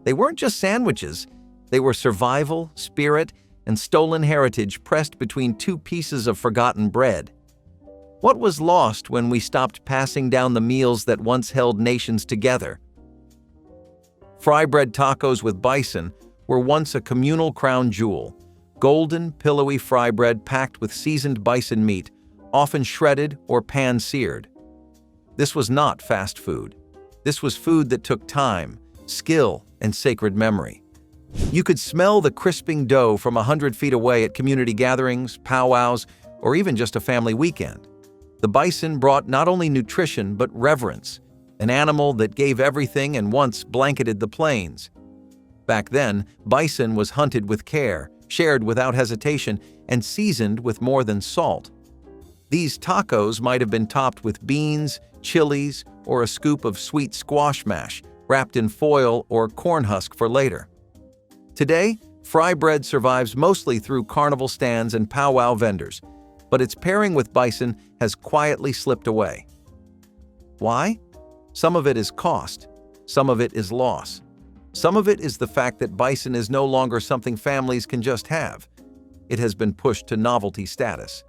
They weren't just sandwiches. They were survival, spirit, and stolen heritage pressed between two pieces of forgotten bread. What was lost when we stopped passing down the meals that once held nations together? Fry bread tacos with bison were once a communal crown jewel. Golden, pillowy fry bread packed with seasoned bison meat, often shredded or pan-seared. This was not fast food. This was food that took time, skill, and sacred memory. You could smell the crisping dough from 100 feet away at community gatherings, powwows, or even just a family weekend. The bison brought not only nutrition but reverence, an animal that gave everything and once blanketed the plains. Back then, bison was hunted with care, shared without hesitation, and seasoned with more than salt. These tacos might have been topped with beans, chilies, or a scoop of sweet squash mash, wrapped in foil or corn husk for later. Today, fry bread survives mostly through carnival stands and powwow vendors, but its pairing with bison has quietly slipped away. Why? Some of it is cost. Some of it is loss. Some of it is the fact that bison is no longer something families can just have. It has been pushed to novelty status.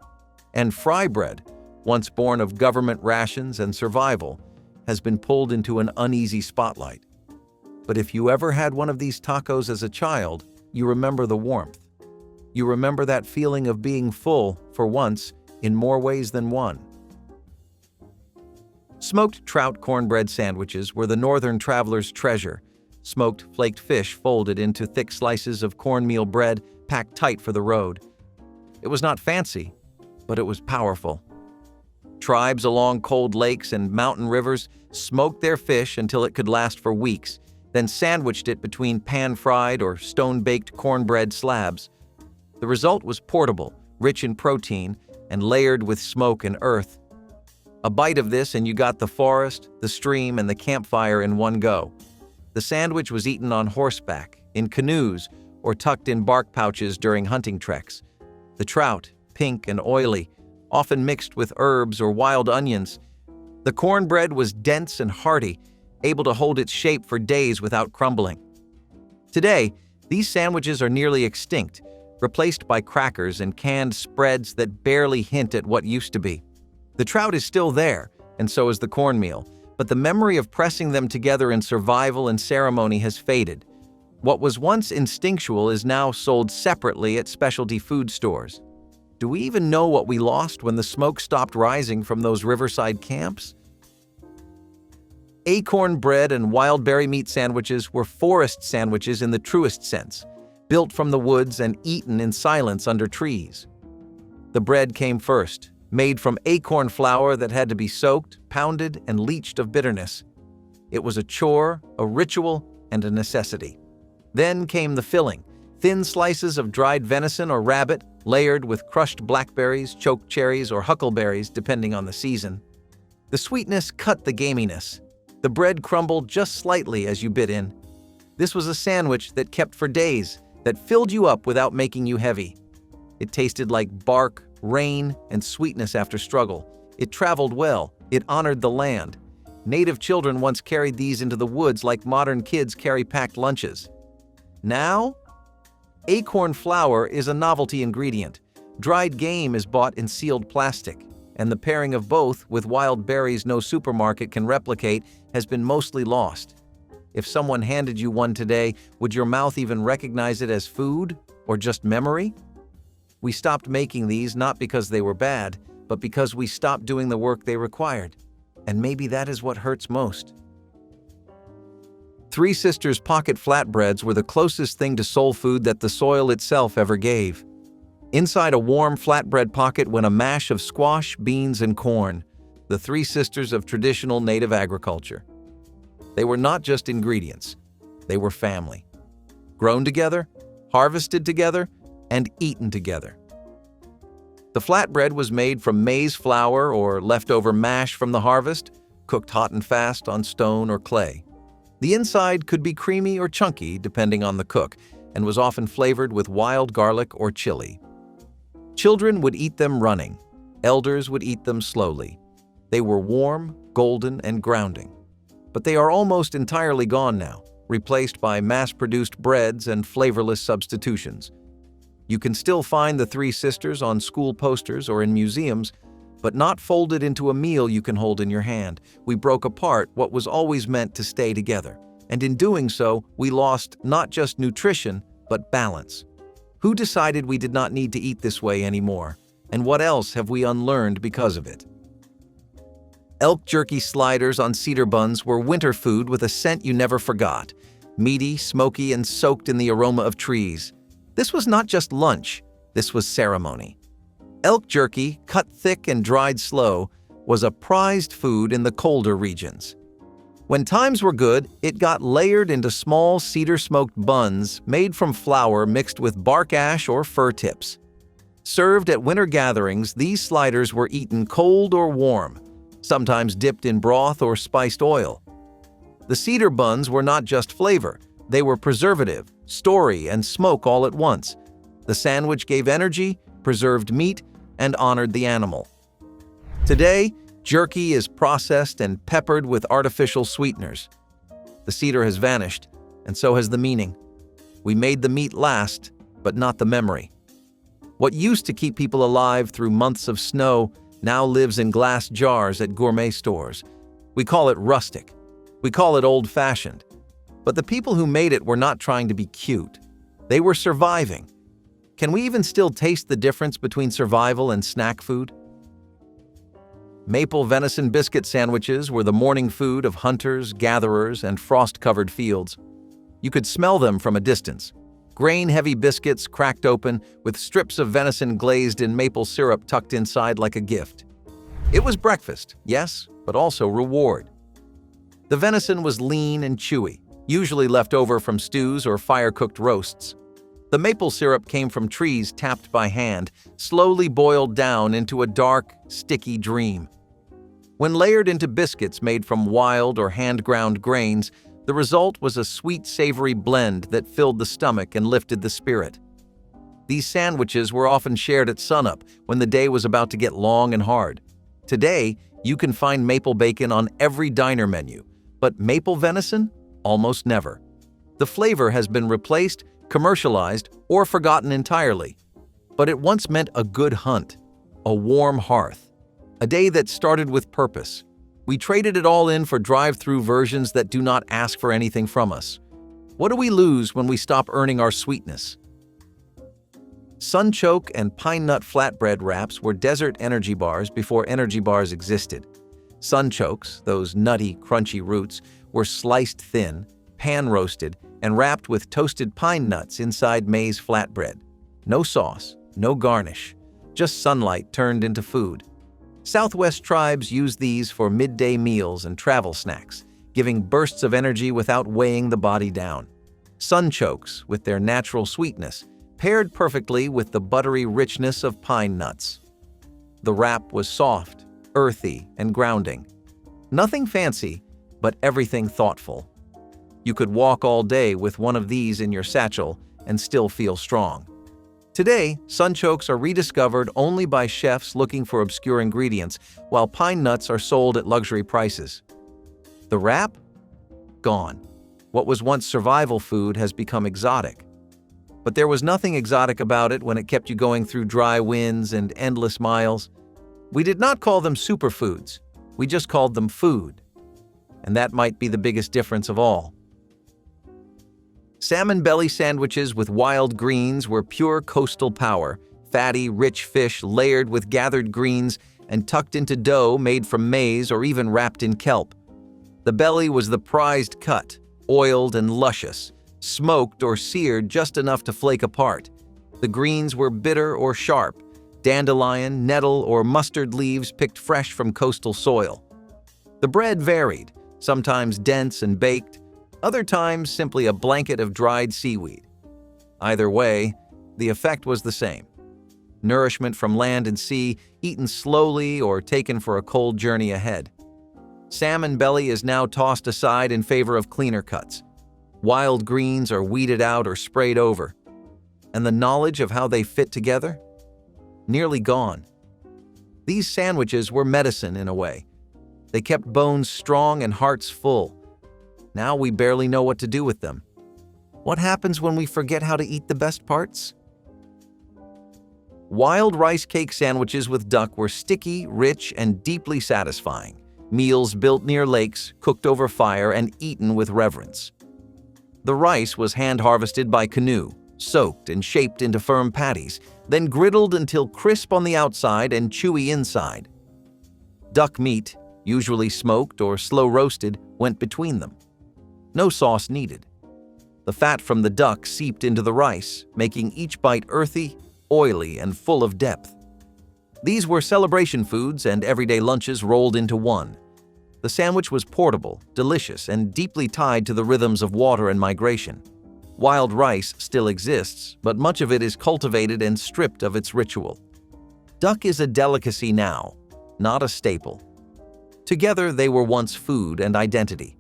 And fry bread, once born of government rations and survival, has been pulled into an uneasy spotlight. But if you ever had one of these tacos as a child, you remember the warmth. You remember that feeling of being full, for once, in more ways than one. Smoked trout cornbread sandwiches were the northern traveler's treasure. Smoked flaked fish folded into thick slices of cornmeal bread packed tight for the road. It was not fancy, but it was powerful. Tribes along cold lakes and mountain rivers smoked their fish until it could last for weeks, then sandwiched it between pan-fried or stone-baked cornbread slabs. The result was portable, rich in protein, and layered with smoke and earth. A bite of this and you got the forest, the stream, and the campfire in one go. The sandwich was eaten on horseback, in canoes, or tucked in bark pouches during hunting treks. The trout, pink and oily, often mixed with herbs or wild onions. The cornbread was dense and hearty, able to hold its shape for days without crumbling. Today, these sandwiches are nearly extinct, replaced by crackers and canned spreads that barely hint at what used to be. The trout is still there, and so is the cornmeal, but the memory of pressing them together in survival and ceremony has faded. What was once instinctual is now sold separately at specialty food stores. Do we even know what we lost when the smoke stopped rising from those riverside camps? Acorn bread and wild berry meat sandwiches were forest sandwiches in the truest sense, built from the woods and eaten in silence under trees. The bread came first, made from acorn flour that had to be soaked, pounded, and leached of bitterness. It was a chore, a ritual, and a necessity. Then came the filling, thin slices of dried venison or rabbit, layered with crushed blackberries, choke cherries, or huckleberries, depending on the season. The sweetness cut the gaminess. The bread crumbled just slightly as you bit in. This was a sandwich that kept for days, that filled you up without making you heavy. It tasted like bark, rain, and sweetness after struggle. It traveled well. It honored the land. Native children once carried these into the woods like modern kids carry packed lunches. Now, acorn flour is a novelty ingredient. Dried game is bought in sealed plastic, and the pairing of both with wild berries no supermarket can replicate has been mostly lost. If someone handed you one today, would your mouth even recognize it as food or just memory? We stopped making these not because they were bad, but because we stopped doing the work they required. And maybe that is what hurts most. Three Sisters pocket flatbreads were the closest thing to soul food that the soil itself ever gave. Inside a warm flatbread pocket went a mash of squash, beans, and corn, the Three Sisters of traditional native agriculture. They were not just ingredients, they were family. Grown together, harvested together, and eaten together. The flatbread was made from maize flour or leftover mash from the harvest, cooked hot and fast on stone or clay. The inside could be creamy or chunky depending on the cook, and was often flavored with wild garlic or chili. Children would eat them running. Elders would eat them slowly. They were warm, golden, and grounding. But they are almost entirely gone now. replaced by mass-produced breads and flavorless substitutions. You can still find the Three Sisters on school posters or in museums, but not folded into a meal you can hold in your hand. We broke apart what was always meant to stay together, and in doing so, we lost not just nutrition, but balance. Who decided we did not need to eat this way anymore? And what else have we unlearned because of it? Elk jerky sliders on cedar buns were winter food with a scent you never forgot. Meaty, smoky, and soaked in the aroma of trees. This was not just lunch, this was ceremony. Elk jerky, cut thick and dried slow, was a prized food in the colder regions. When times were good, it got layered into small cedar-smoked buns made from flour mixed with bark ash or fir tips. Served at winter gatherings, these sliders were eaten cold or warm, sometimes dipped in broth or spiced oil. The cedar buns were not just flavor, they were preservative, story, and smoke all at once. The sandwich gave energy, preserved meat, and honored the animal. Today, jerky is processed and peppered with artificial sweeteners. The cedar has vanished, and so has the meaning. We made the meat last, but not the memory. What used to keep people alive through months of snow now lives in glass jars at gourmet stores. We call it rustic. We call it old-fashioned. But the people who made it were not trying to be cute. They were surviving. Can we even still taste the difference between survival and snack food? Maple venison biscuit sandwiches were the morning food of hunters, gatherers, and frost-covered fields. You could smell them from a distance. Grain-heavy biscuits cracked open with strips of venison glazed in maple syrup tucked inside like a gift. It was breakfast, yes, but also reward. The venison was lean and chewy, usually left over from stews or fire-cooked roasts. The maple syrup came from trees tapped by hand, slowly boiled down into a dark, sticky dream. When layered into biscuits made from wild or hand-ground grains, the result was a sweet, savory blend that filled the stomach and lifted the spirit. These sandwiches were often shared at sunup when the day was about to get long and hard. Today, you can find maple bacon on every diner menu, but maple venison? Almost never. The flavor has been replaced, commercialized, or forgotten entirely. But it once meant a good hunt, a warm hearth, a day that started with purpose. We traded it all in for drive-through versions that do not ask for anything from us. What do we lose when we stop earning our sweetness? Sunchoke and pine nut flatbread wraps were desert energy bars before energy bars existed. Sunchokes, those nutty, crunchy roots, were sliced thin, pan-roasted, and wrapped with toasted pine nuts inside maize flatbread. No sauce, no garnish, just sunlight turned into food. Southwest tribes used these for midday meals and travel snacks, giving bursts of energy without weighing the body down. Sunchokes, with their natural sweetness, paired perfectly with the buttery richness of pine nuts. The wrap was soft, earthy, and grounding. Nothing fancy, but everything thoughtful. You could walk all day with one of these in your satchel and still feel strong. Today, sunchokes are rediscovered only by chefs looking for obscure ingredients, while pine nuts are sold at luxury prices. The wrap? Gone. What was once survival food has become exotic. But there was nothing exotic about it when it kept you going through dry winds and endless miles. We did not call them superfoods. We just called them food. And that might be the biggest difference of all. Salmon belly sandwiches with wild greens were pure coastal power, fatty, rich fish layered with gathered greens and tucked into dough made from maize or even wrapped in kelp. The belly was the prized cut, oiled and luscious, smoked or seared just enough to flake apart. The greens were bitter or sharp, dandelion, nettle, or mustard leaves picked fresh from coastal soil. The bread varied, sometimes dense and baked, other times simply a blanket of dried seaweed. Either way, the effect was the same. Nourishment from land and sea, eaten slowly or taken for a cold journey ahead. Salmon belly is now tossed aside in favor of cleaner cuts. Wild greens are weeded out or sprayed over. And the knowledge of how they fit together? Nearly gone. These sandwiches were medicine in a way. They kept bones strong and hearts full. Now we barely know what to do with them. What happens when we forget how to eat the best parts? Wild rice cake sandwiches with duck were sticky, rich, and deeply satisfying. Meals built near lakes, cooked over fire, and eaten with reverence. The rice was hand-harvested by canoe, soaked and shaped into firm patties, then griddled until crisp on the outside and chewy inside. Duck meat, usually smoked or slow-roasted, went between them. No sauce needed. The fat from the duck seeped into the rice, making each bite earthy, oily, and full of depth. These were celebration foods and everyday lunches rolled into one. The sandwich was portable, delicious, and deeply tied to the rhythms of water and migration. Wild rice still exists, but much of it is cultivated and stripped of its ritual. Duck is a delicacy now, not a staple. Together, they were once food and identity.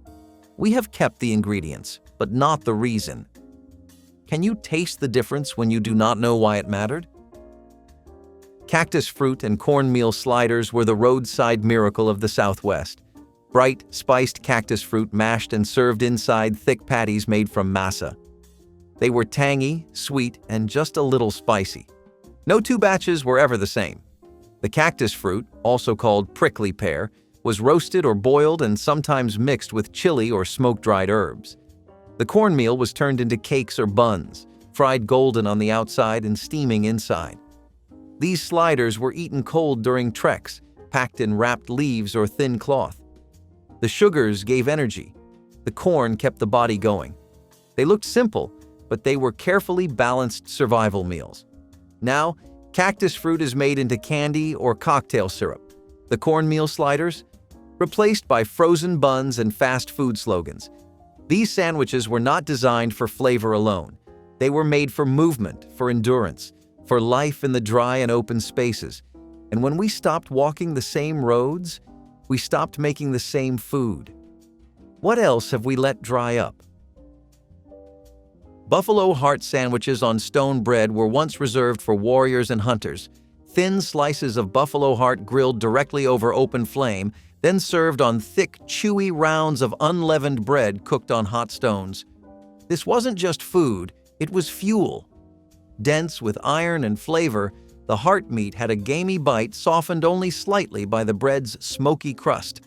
We have kept the ingredients, but not the reason. Can you taste the difference when you do not know why it mattered? Cactus fruit and cornmeal sliders were the roadside miracle of the Southwest. Bright, spiced cactus fruit mashed and served inside thick patties made from masa. They were tangy, sweet, and just a little spicy. No two batches were ever the same. The cactus fruit, also called prickly pear, was roasted or boiled and sometimes mixed with chili or smoke-dried herbs. The cornmeal was turned into cakes or buns, fried golden on the outside and steaming inside. These sliders were eaten cold during treks, packed in wrapped leaves or thin cloth. The sugars gave energy. The corn kept the body going. They looked simple, but they were carefully balanced survival meals. Now, cactus fruit is made into candy or cocktail syrup. The cornmeal sliders? Replaced by frozen buns and fast food slogans. These sandwiches were not designed for flavor alone. They were made for movement, for endurance, for life in the dry and open spaces. And when we stopped walking the same roads, we stopped making the same food. What else have we let dry up? Buffalo heart sandwiches on stone bread were once reserved for warriors and hunters. Thin slices of buffalo heart grilled directly over open flame, then served on thick, chewy rounds of unleavened bread cooked on hot stones. This wasn't just food, it was fuel. Dense with iron and flavor, the heart meat had a gamey bite softened only slightly by the bread's smoky crust.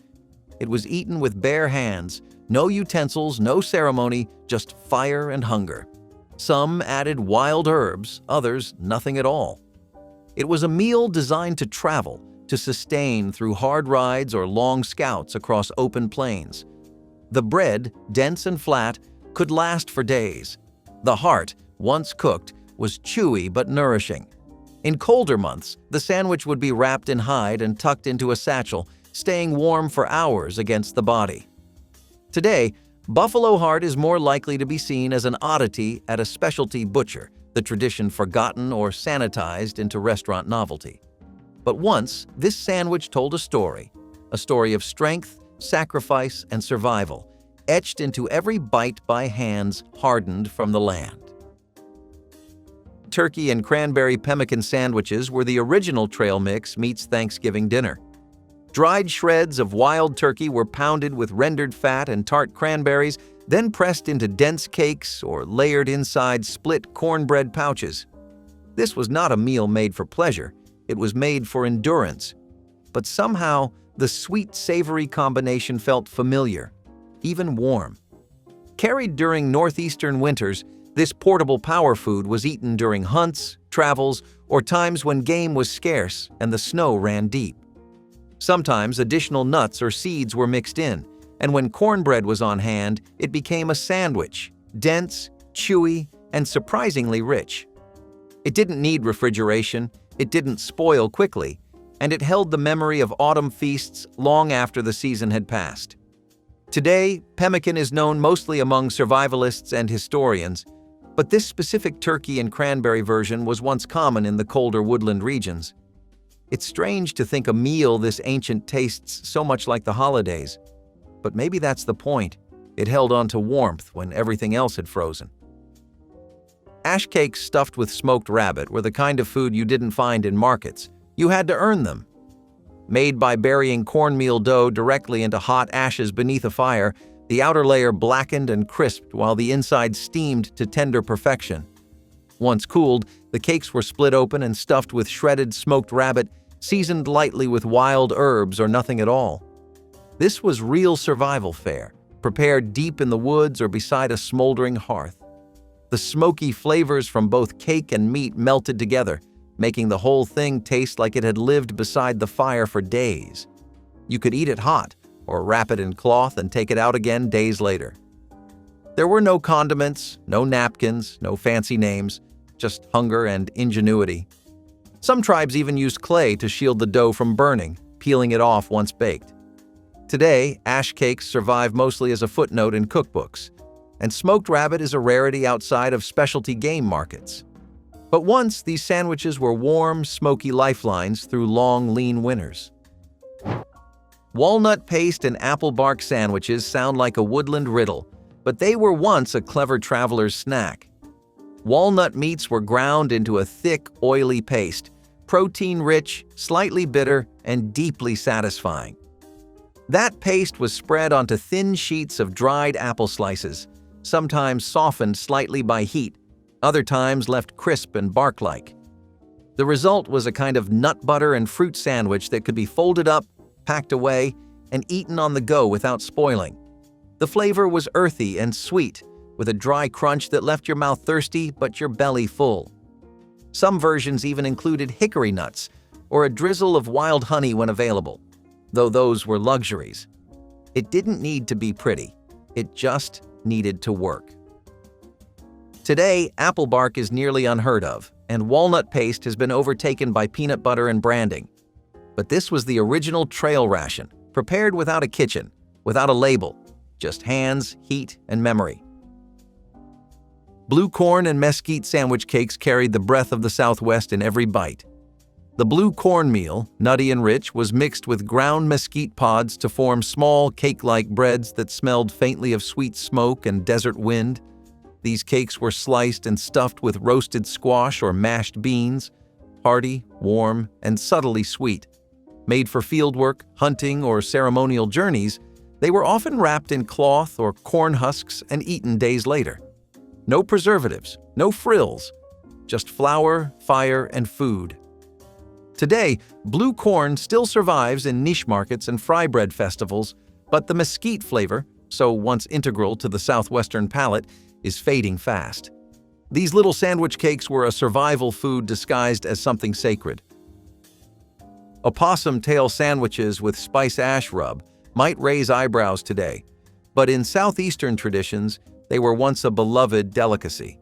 It was eaten with bare hands, no utensils, no ceremony, just fire and hunger. Some added wild herbs, others nothing at all. It was a meal designed to travel, to sustain through hard rides or long scouts across open plains. The bread, dense and flat, could last for days. The heart, once cooked, was chewy but nourishing. In colder months, the sandwich would be wrapped in hide and tucked into a satchel, staying warm for hours against the body. Today, buffalo heart is more likely to be seen as an oddity at a specialty butcher, the tradition forgotten or sanitized into restaurant novelty. But once, this sandwich told a story of strength, sacrifice, and survival, etched into every bite by hands hardened from the land. Turkey and cranberry pemmican sandwiches were the original trail mix meets Thanksgiving dinner. Dried shreds of wild turkey were pounded with rendered fat and tart cranberries, then pressed into dense cakes or layered inside split cornbread pouches. This was not a meal made for pleasure, it was made for endurance. But somehow, the sweet-savory combination felt familiar, even warm. Carried during northeastern winters, this portable power food was eaten during hunts, travels, or times when game was scarce and the snow ran deep. Sometimes additional nuts or seeds were mixed in, and when cornbread was on hand, it became a sandwich, dense, chewy, and surprisingly rich. It didn't need refrigeration, it didn't spoil quickly, and it held the memory of autumn feasts long after the season had passed. Today, pemmican is known mostly among survivalists and historians, but this specific turkey and cranberry version was once common in the colder woodland regions. It's strange to think a meal this ancient tastes so much like the holidays, but maybe that's the point. It held on to warmth when everything else had frozen. Ash cakes stuffed with smoked rabbit were the kind of food you didn't find in markets. You had to earn them. Made by burying cornmeal dough directly into hot ashes beneath a fire, The outer layer blackened and crisped while the inside steamed to tender perfection. Once cooled, the cakes were split open and stuffed with shredded smoked rabbit, seasoned lightly with wild herbs or nothing at all. This was real survival fare, prepared deep in the woods or beside a smoldering hearth. The smoky flavors from both cake and meat melted together, making the whole thing taste like it had lived beside the fire for days. You could eat it hot, or wrap it in cloth and take it out again days later. There were no condiments, no napkins, no fancy names, just hunger and ingenuity. Some tribes even used clay to shield the dough from burning, peeling it off once baked. Today, ash cakes survive mostly as a footnote in cookbooks, and smoked rabbit is a rarity outside of specialty game markets. But once, these sandwiches were warm, smoky lifelines through long, lean winters. Walnut paste and apple bark sandwiches sound like a woodland riddle, but they were once a clever traveler's snack. Walnut meats were ground into a thick, oily paste, protein-rich, slightly bitter, and deeply satisfying. That paste was spread onto thin sheets of dried apple slices, sometimes softened slightly by heat, other times left crisp and bark-like. The result was a kind of nut butter and fruit sandwich that could be folded up, packed away, and eaten on the go without spoiling. The flavor was earthy and sweet, with a dry crunch that left your mouth thirsty but your belly full. Some versions even included hickory nuts or a drizzle of wild honey when available, though those were luxuries. It didn't need to be pretty, it just needed to work. Today, apple bark is nearly unheard of, and walnut paste has been overtaken by peanut butter and branding. But this was the original trail ration, prepared without a kitchen, without a label, just hands, heat, and memory. Blue corn and mesquite sandwich cakes carried the breath of the Southwest in every bite. The blue cornmeal, nutty and rich, was mixed with ground mesquite pods to form small, cake-like breads that smelled faintly of sweet smoke and desert wind. These cakes were sliced and stuffed with roasted squash or mashed beans, hearty, warm, and subtly sweet. Made for fieldwork, hunting, or ceremonial journeys, they were often wrapped in cloth or corn husks and eaten days later. No preservatives, no frills, just flour, fire, and food. Today, blue corn still survives in niche markets and fry bread festivals, but the mesquite flavor, so once integral to the Southwestern palate, is fading fast. These little sandwich cakes were a survival food disguised as something sacred. Opossum tail sandwiches with spice ash rub might raise eyebrows today, but in southeastern traditions, they were once a beloved delicacy.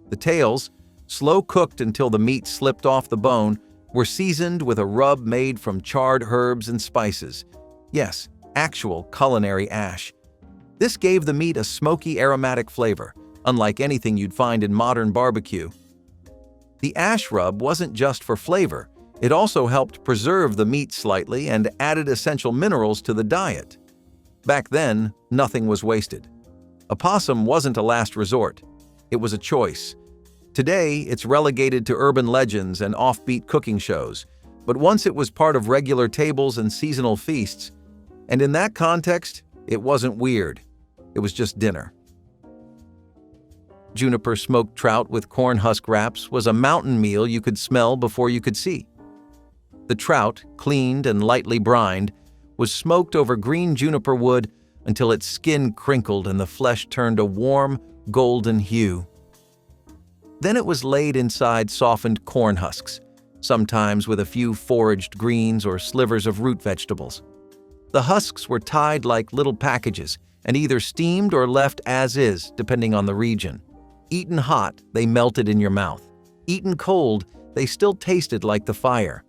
The tails, slow cooked until the meat slipped off the bone, were seasoned with a rub made from charred herbs and spices. Yes, actual culinary ash. This gave the meat a smoky, aromatic flavor, unlike anything you'd find in modern barbecue. The ash rub wasn't just for flavor, it also helped preserve the meat slightly and added essential minerals to the diet. Back then, nothing was wasted. Opossum wasn't a last resort. It was a choice. Today, it's relegated to urban legends and offbeat cooking shows, but once it was part of regular tables and seasonal feasts. And in that context, it wasn't weird. It was just dinner. Juniper smoked trout with corn husk wraps was a mountain meal you could smell before you could see. The trout, cleaned and lightly brined, was smoked over green juniper wood until its skin crinkled and the flesh turned a warm, golden hue. Then it was laid inside softened corn husks, sometimes with a few foraged greens or slivers of root vegetables. The husks were tied like little packages and either steamed or left as is, depending on the region. Eaten hot, they melted in your mouth. Eaten cold, they still tasted like the fire.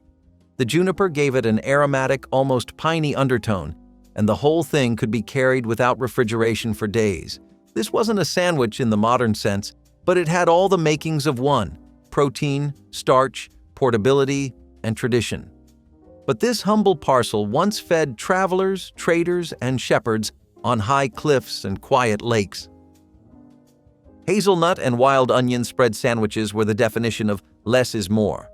The juniper gave it an aromatic, almost piney undertone, and the whole thing could be carried without refrigeration for days. This wasn't a sandwich in the modern sense, but it had all the makings of one: protein, starch, portability, and tradition. But this humble parcel once fed travelers, traders, and shepherds on high cliffs and quiet lakes. Hazelnut and wild onion spread sandwiches were the definition of less is more.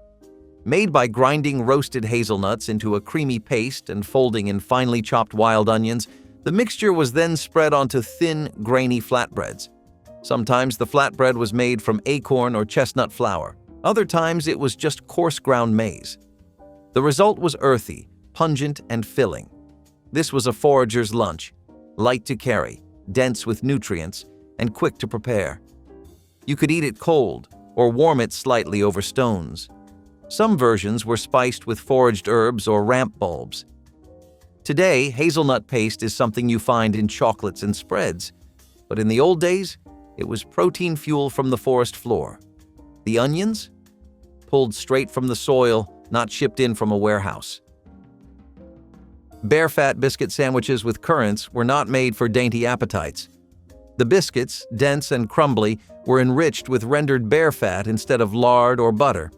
Made by grinding roasted hazelnuts into a creamy paste and folding in finely chopped wild onions, The mixture was then spread onto thin, grainy flatbreads. Sometimes the flatbread was made from acorn or chestnut flour. Other times it was just coarse ground maize. The result was earthy, pungent, and filling. This was a forager's lunch, light to carry, dense with nutrients, and quick to prepare. You could eat it cold or warm it slightly over stones. Some versions were spiced with foraged herbs or ramp bulbs. Today, hazelnut paste is something you find in chocolates and spreads, but in the old days, it was protein fuel from the forest floor. The onions? Pulled straight from the soil, not shipped in from a warehouse. Bear-fat biscuit sandwiches with currants were not made for dainty appetites. The biscuits, dense and crumbly, were enriched with rendered bear fat instead of lard or butter.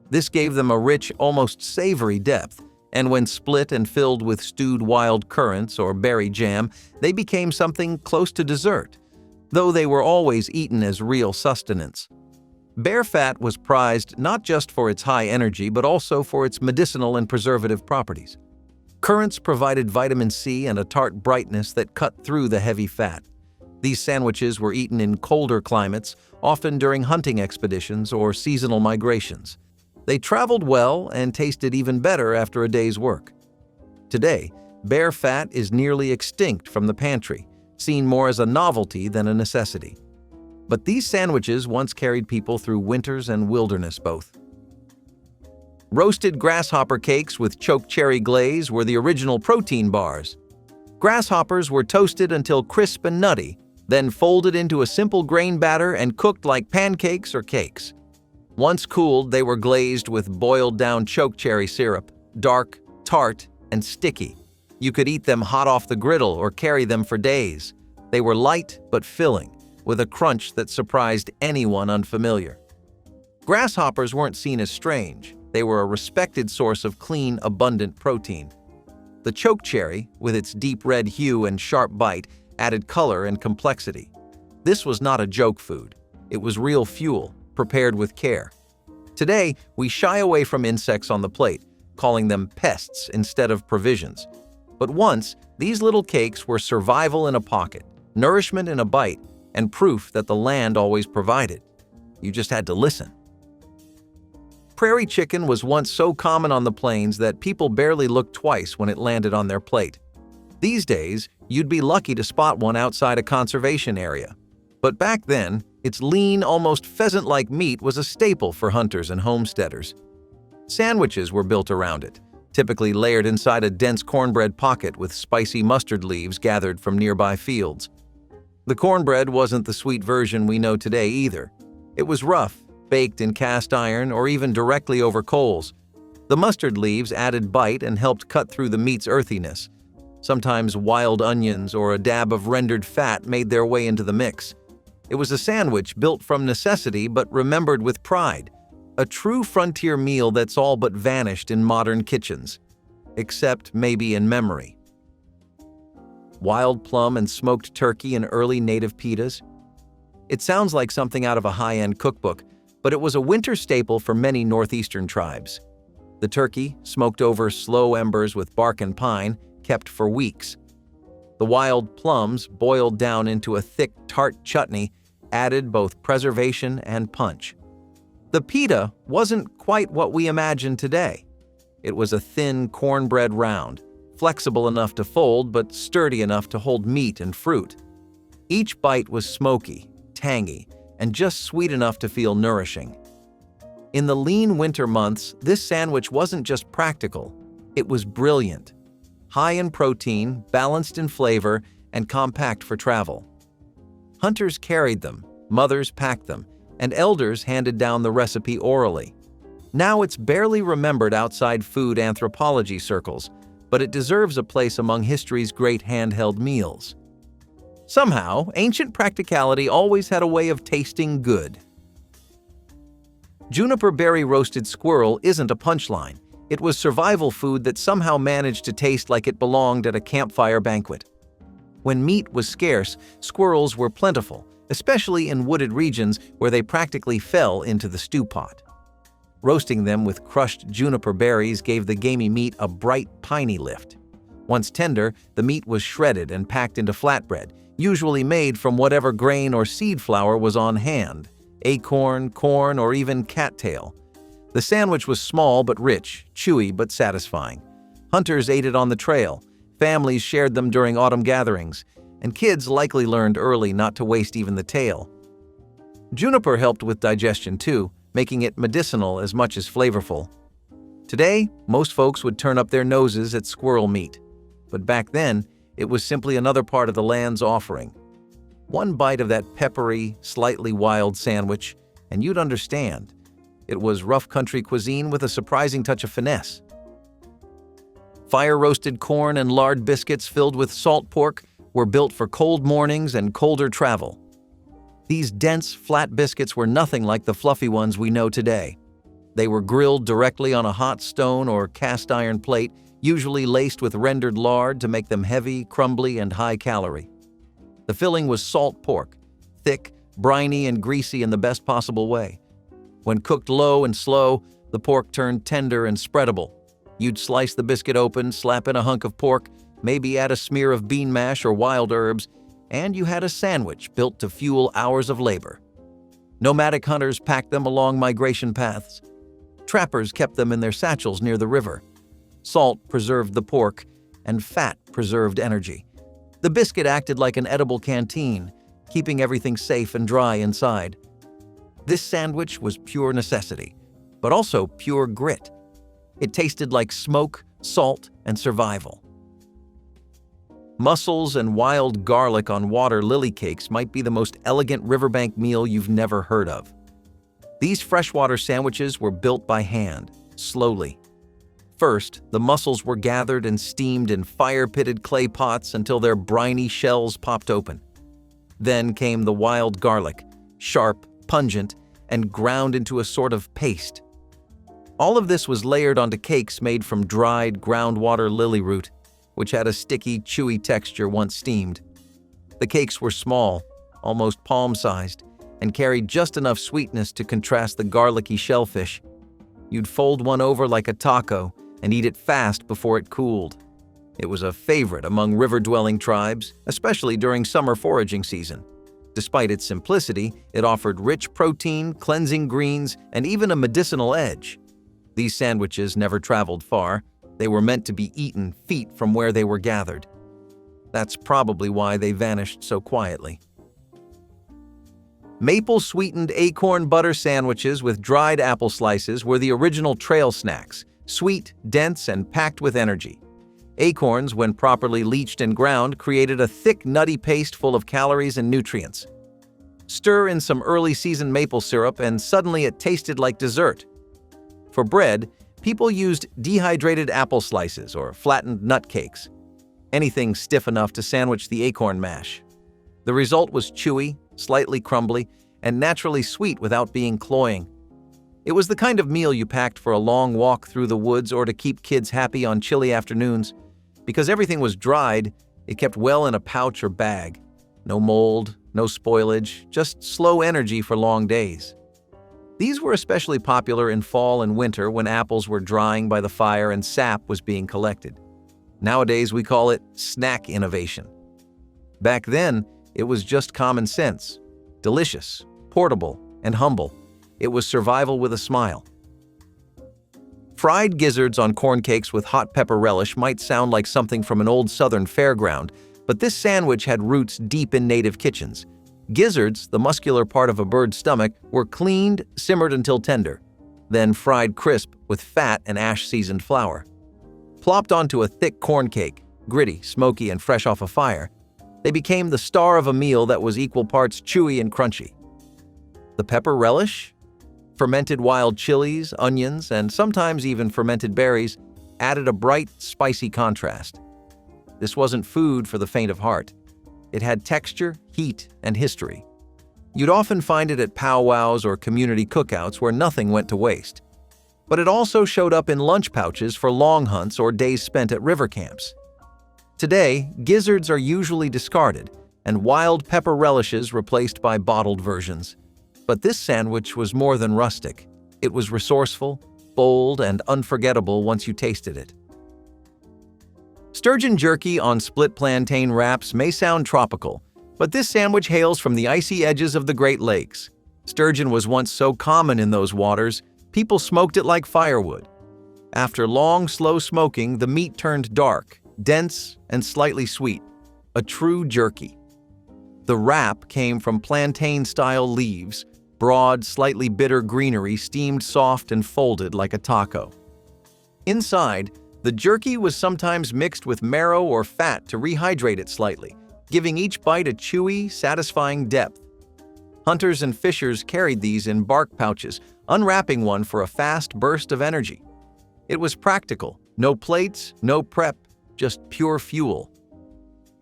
This gave them a rich, almost savory depth, and when split and filled with stewed wild currants or berry jam, they became something close to dessert, though they were always eaten as real sustenance. Bear fat was prized not just for its high energy, but also for its medicinal and preservative properties. Currants provided vitamin C and a tart brightness that cut through the heavy fat. These sandwiches were eaten in colder climates, often during hunting expeditions or seasonal migrations. They traveled well and tasted even better after a day's work. Today, bear fat is nearly extinct from the pantry, seen more as a novelty than a necessity. But these sandwiches once carried people through winters and wilderness both. Roasted grasshopper cakes with choke cherry glaze were the original protein bars. Grasshoppers were toasted until crisp and nutty, then folded into a simple grain batter and cooked like pancakes or cakes. Once cooled, they were glazed with boiled-down choke cherry syrup, dark, tart, and sticky. You could eat them hot off the griddle or carry them for days. They were light but filling, with a crunch that surprised anyone unfamiliar. Grasshoppers weren't seen as strange. They were a respected source of clean, abundant protein. The choke cherry, with its deep red hue and sharp bite, added color and complexity. This was not a joke food. It was real fuel, prepared with care. Today, we shy away from insects on the plate, calling them pests instead of provisions. But once, these little cakes were survival in a pocket, nourishment in a bite, and proof that the land always provided. You just had to listen. Prairie chicken was once so common on the plains that people barely looked twice when it landed on their plate. These days, you'd be lucky to spot one outside a conservation area. But back then, its lean, almost pheasant-like meat was a staple for hunters and homesteaders. Sandwiches were built around it, typically layered inside a dense cornbread pocket with spicy mustard leaves gathered from nearby fields. The cornbread wasn't the sweet version we know today either. It was rough, baked in cast iron or even directly over coals. The mustard leaves added bite and helped cut through the meat's earthiness. Sometimes wild onions or a dab of rendered fat made their way into the mix. It was a sandwich built from necessity but remembered with pride, a true frontier meal that's all but vanished in modern kitchens, except maybe in memory. Wild plum and smoked turkey in early native pitas. It sounds like something out of a high-end cookbook, but it was a winter staple for many northeastern tribes. The turkey, smoked over slow embers with bark and pine, kept for weeks. The wild plums, boiled down into a thick, tart chutney, added both preservation and punch. The pita wasn't quite what we imagine today. It was a thin cornbread round, flexible enough to fold but sturdy enough to hold meat and fruit. Each bite was smoky, tangy, and just sweet enough to feel nourishing. In the lean winter months, this sandwich wasn't just practical, it was brilliant. High in protein, balanced in flavor, and compact for travel. Hunters carried them, mothers packed them, and elders handed down the recipe orally. Now it's barely remembered outside food anthropology circles, but it deserves a place among history's great handheld meals. Somehow, ancient practicality always had a way of tasting good. Juniper berry roasted squirrel isn't a punchline. It was survival food that somehow managed to taste like it belonged at a campfire banquet. When meat was scarce, squirrels were plentiful, especially in wooded regions where they practically fell into the stew pot. Roasting them with crushed juniper berries gave the gamey meat a bright, piney lift. Once tender, the meat was shredded and packed into flatbread, usually made from whatever grain or seed flour was on hand: acorn, corn, or even cattail. The sandwich was small but rich, chewy but satisfying. Hunters ate it on the trail, families shared them during autumn gatherings, and kids likely learned early not to waste even the tail. Juniper helped with digestion too, making it medicinal as much as flavorful. Today, most folks would turn up their noses at squirrel meat, but back then, it was simply another part of the land's offering. One bite of that peppery, slightly wild sandwich, and you'd understand. It was rough country cuisine with a surprising touch of finesse. Fire-roasted corn and lard biscuits filled with salt pork were built for cold mornings and colder travel. These dense, flat biscuits were nothing like the fluffy ones we know today. They were grilled directly on a hot stone or cast iron plate, usually laced with rendered lard to make them heavy, crumbly, and high-calorie. The filling was salt pork, thick, briny, and greasy in the best possible way. When cooked low and slow, the pork turned tender and spreadable. You'd slice the biscuit open, slap in a hunk of pork, maybe add a smear of bean mash or wild herbs, and you had a sandwich built to fuel hours of labor. Nomadic hunters packed them along migration paths. Trappers kept them in their satchels near the river. Salt preserved the pork, and fat preserved energy. The biscuit acted like an edible canteen, keeping everything safe and dry inside. This sandwich was pure necessity, but also pure grit. It tasted like smoke, salt, and survival. Mussels and wild garlic on water lily cakes might be the most elegant riverbank meal you've never heard of. These freshwater sandwiches were built by hand, slowly. First, the mussels were gathered and steamed in fire-pitted clay pots until their briny shells popped open. Then came the wild garlic, sharp, pungent, and ground into a sort of paste. All of this was layered onto cakes made from dried groundwater lily root, which had a sticky, chewy texture once steamed. The cakes were small, almost palm-sized, and carried just enough sweetness to contrast the garlicky shellfish. You'd fold one over like a taco and eat it fast before it cooled. It was a favorite among river-dwelling tribes, especially during summer foraging season. Despite its simplicity, it offered rich protein, cleansing greens, and even a medicinal edge. These sandwiches never traveled far. They were meant to be eaten feet from where they were gathered. That's probably why they vanished so quietly. Maple-sweetened acorn butter sandwiches with dried apple slices were the original trail snacks, sweet, dense, and packed with energy. Acorns, when properly leached and ground, created a thick, nutty paste full of calories and nutrients. Stir in some early-season maple syrup, and suddenly it tasted like dessert. For bread, people used dehydrated apple slices or flattened nut cakes, anything stiff enough to sandwich the acorn mash. The result was chewy, slightly crumbly, and naturally sweet without being cloying. It was the kind of meal you packed for a long walk through the woods or to keep kids happy on chilly afternoons. Because everything was dried, it kept well in a pouch or bag. No mold, no spoilage, just slow energy for long days. These were especially popular in fall and winter when apples were drying by the fire and sap was being collected. Nowadays, we call it snack innovation. Back then, it was just common sense. Delicious, portable, and humble. It was survival with a smile. Fried gizzards on corn cakes with hot pepper relish might sound like something from an old southern fairground, but this sandwich had roots deep in native kitchens. Gizzards, the muscular part of a bird's stomach, were cleaned, simmered until tender, then fried crisp with fat and ash-seasoned flour. Plopped onto a thick corn cake, gritty, smoky, and fresh off a fire, they became the star of a meal that was equal parts chewy and crunchy. The pepper relish? Fermented wild chilies, onions, and sometimes even fermented berries added a bright, spicy contrast. This wasn't food for the faint of heart. It had texture, heat, and history. You'd often find it at powwows or community cookouts where nothing went to waste. But it also showed up in lunch pouches for long hunts or days spent at river camps. Today, gizzards are usually discarded, and wild pepper relishes replaced by bottled versions. But this sandwich was more than rustic. It was resourceful, bold, and unforgettable once you tasted it. Sturgeon jerky on split plantain wraps may sound tropical, but this sandwich hails from the icy edges of the Great Lakes. Sturgeon was once so common in those waters, people smoked it like firewood. After long, slow smoking, the meat turned dark, dense, and slightly sweet. A true jerky. The wrap came from plantain-style leaves, broad, slightly bitter greenery steamed soft and folded like a taco. Inside, the jerky was sometimes mixed with marrow or fat to rehydrate it slightly, giving each bite a chewy, satisfying depth. Hunters and fishers carried these in bark pouches, unwrapping one for a fast burst of energy. It was practical, no plates, no prep, just pure fuel.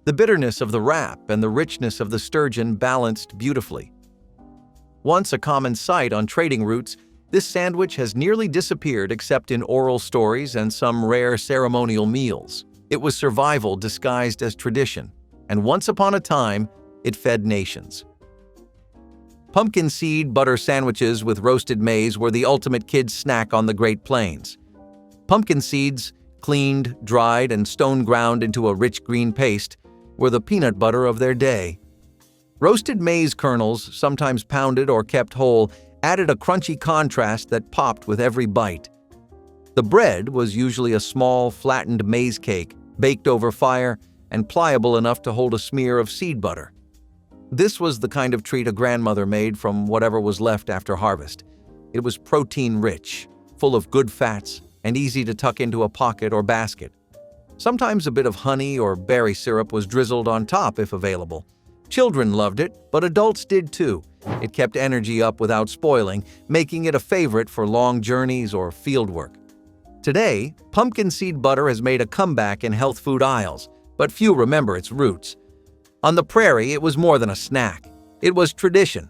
The bitterness of the wrap and the richness of the sturgeon balanced beautifully. Once a common sight on trading routes, this sandwich has nearly disappeared except in oral stories and some rare ceremonial meals. It was survival disguised as tradition, and once upon a time, it fed nations. Pumpkin seed butter sandwiches with roasted maize were the ultimate kids' snack on the Great Plains. Pumpkin seeds, cleaned, dried, and stone ground into a rich green paste, were the peanut butter of their day. Roasted maize kernels, sometimes pounded or kept whole, added a crunchy contrast that popped with every bite. The bread was usually a small, flattened maize cake, baked over fire and pliable enough to hold a smear of seed butter. This was the kind of treat a grandmother made from whatever was left after harvest. It was protein-rich, full of good fats, and easy to tuck into a pocket or basket. Sometimes a bit of honey or berry syrup was drizzled on top if available. Children loved it, but adults did too. It kept energy up without spoiling, making it a favorite for long journeys or field work. Today, pumpkin seed butter has made a comeback in health food aisles, but few remember its roots. On the prairie, it was more than a snack. It was tradition.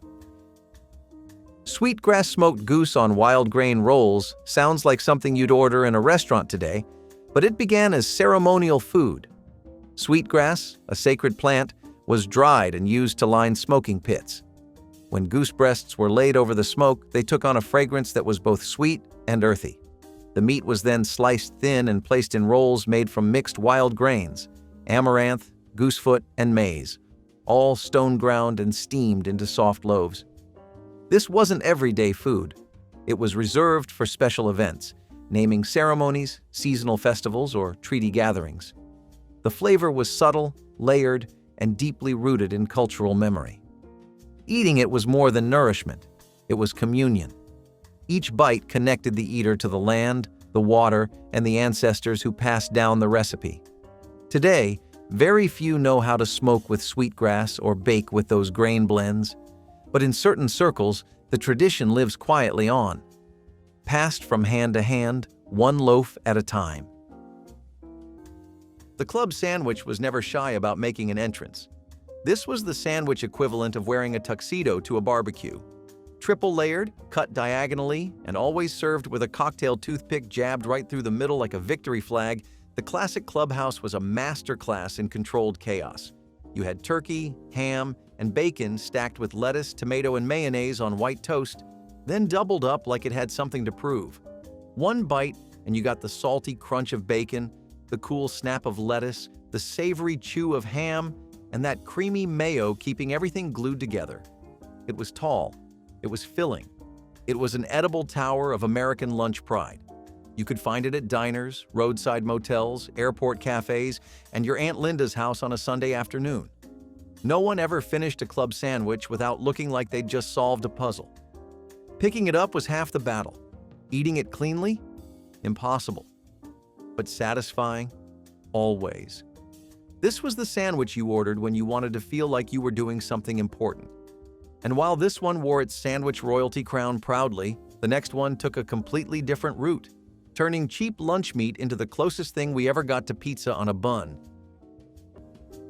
Sweetgrass smoked goose on wild grain rolls sounds like something you'd order in a restaurant today, but it began as ceremonial food. Sweetgrass, a sacred plant, was dried and used to line smoking pits. When goose breasts were laid over the smoke, they took on a fragrance that was both sweet and earthy. The meat was then sliced thin and placed in rolls made from mixed wild grains, amaranth, goosefoot, and maize, all stone ground and steamed into soft loaves. This wasn't everyday food. It was reserved for special events, naming ceremonies, seasonal festivals, or treaty gatherings. The flavor was subtle, layered, and deeply rooted in cultural memory. Eating it was more than nourishment. It was communion. Each bite connected the eater to the land, the water, and the ancestors who passed down the recipe. Today, very few know how to smoke with sweetgrass or bake with those grain blends, but in certain circles, the tradition lives quietly on, passed from hand to hand, one loaf at a time. The club sandwich was never shy about making an entrance. This was the sandwich equivalent of wearing a tuxedo to a barbecue. Triple layered, cut diagonally, and always served with a cocktail toothpick jabbed right through the middle like a victory flag, the classic clubhouse was a masterclass in controlled chaos. You had turkey, ham, and bacon stacked with lettuce, tomato, and mayonnaise on white toast, then doubled up like it had something to prove. One bite, and you got the salty crunch of bacon, the cool snap of lettuce, the savory chew of ham, and that creamy mayo keeping everything glued together. It was tall. It was filling. It was an edible tower of American lunch pride. You could find it at diners, roadside motels, airport cafes, and your Aunt Linda's house on a Sunday afternoon. No one ever finished a club sandwich without looking like they'd just solved a puzzle. Picking it up was half the battle. Eating it cleanly? Impossible. But satisfying? Always. This was the sandwich you ordered when you wanted to feel like you were doing something important. And while this one wore its sandwich royalty crown proudly, the next one took a completely different route, turning cheap lunch meat into the closest thing we ever got to pizza on a bun.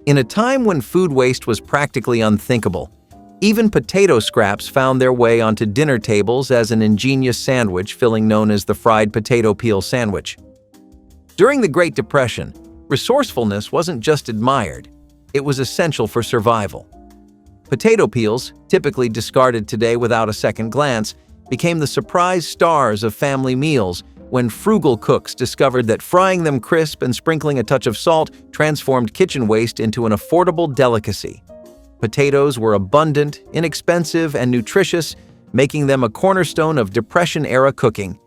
In a time when food waste was practically unthinkable, even potato scraps found their way onto dinner tables as an ingenious sandwich filling known as the fried potato peel sandwich. During the Great Depression, resourcefulness wasn't just admired, it was essential for survival. Potato peels, typically discarded today without a second glance, became the surprise stars of family meals, when frugal cooks discovered that frying them crisp and sprinkling a touch of salt transformed kitchen waste into an affordable delicacy. Potatoes were abundant, inexpensive, and nutritious, making them a cornerstone of Depression-era cooking.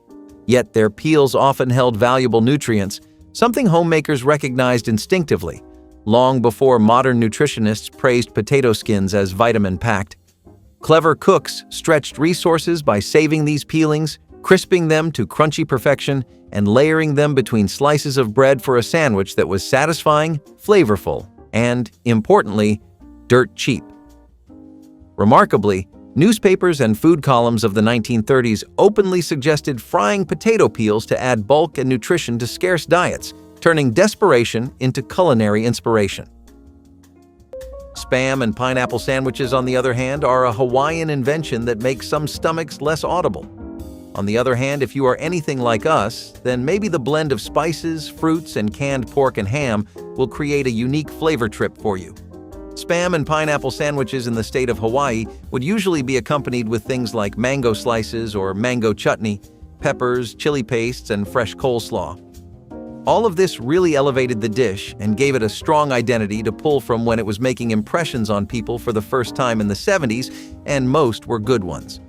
Yet their peels often held valuable nutrients, something homemakers recognized instinctively, long before modern nutritionists praised potato skins as vitamin-packed. Clever cooks stretched resources by saving these peelings, crisping them to crunchy perfection, and layering them between slices of bread for a sandwich that was satisfying, flavorful, and, importantly, dirt cheap. Remarkably, newspapers and food columns of the 1930s openly suggested frying potato peels to add bulk and nutrition to scarce diets, turning desperation into culinary inspiration. Spam and pineapple sandwiches, on the other hand, are a Hawaiian invention that makes some stomachs less audible. On the other hand, if you are anything like us, then maybe the blend of spices, fruits, and canned pork and ham will create a unique flavor trip for you. Spam and pineapple sandwiches in the state of Hawaii would usually be accompanied with things like mango slices or mango chutney, peppers, chili pastes, and fresh coleslaw. All of this really elevated the dish and gave it a strong identity to pull from when it was making impressions on people for the first time in the 70s, and most were good ones.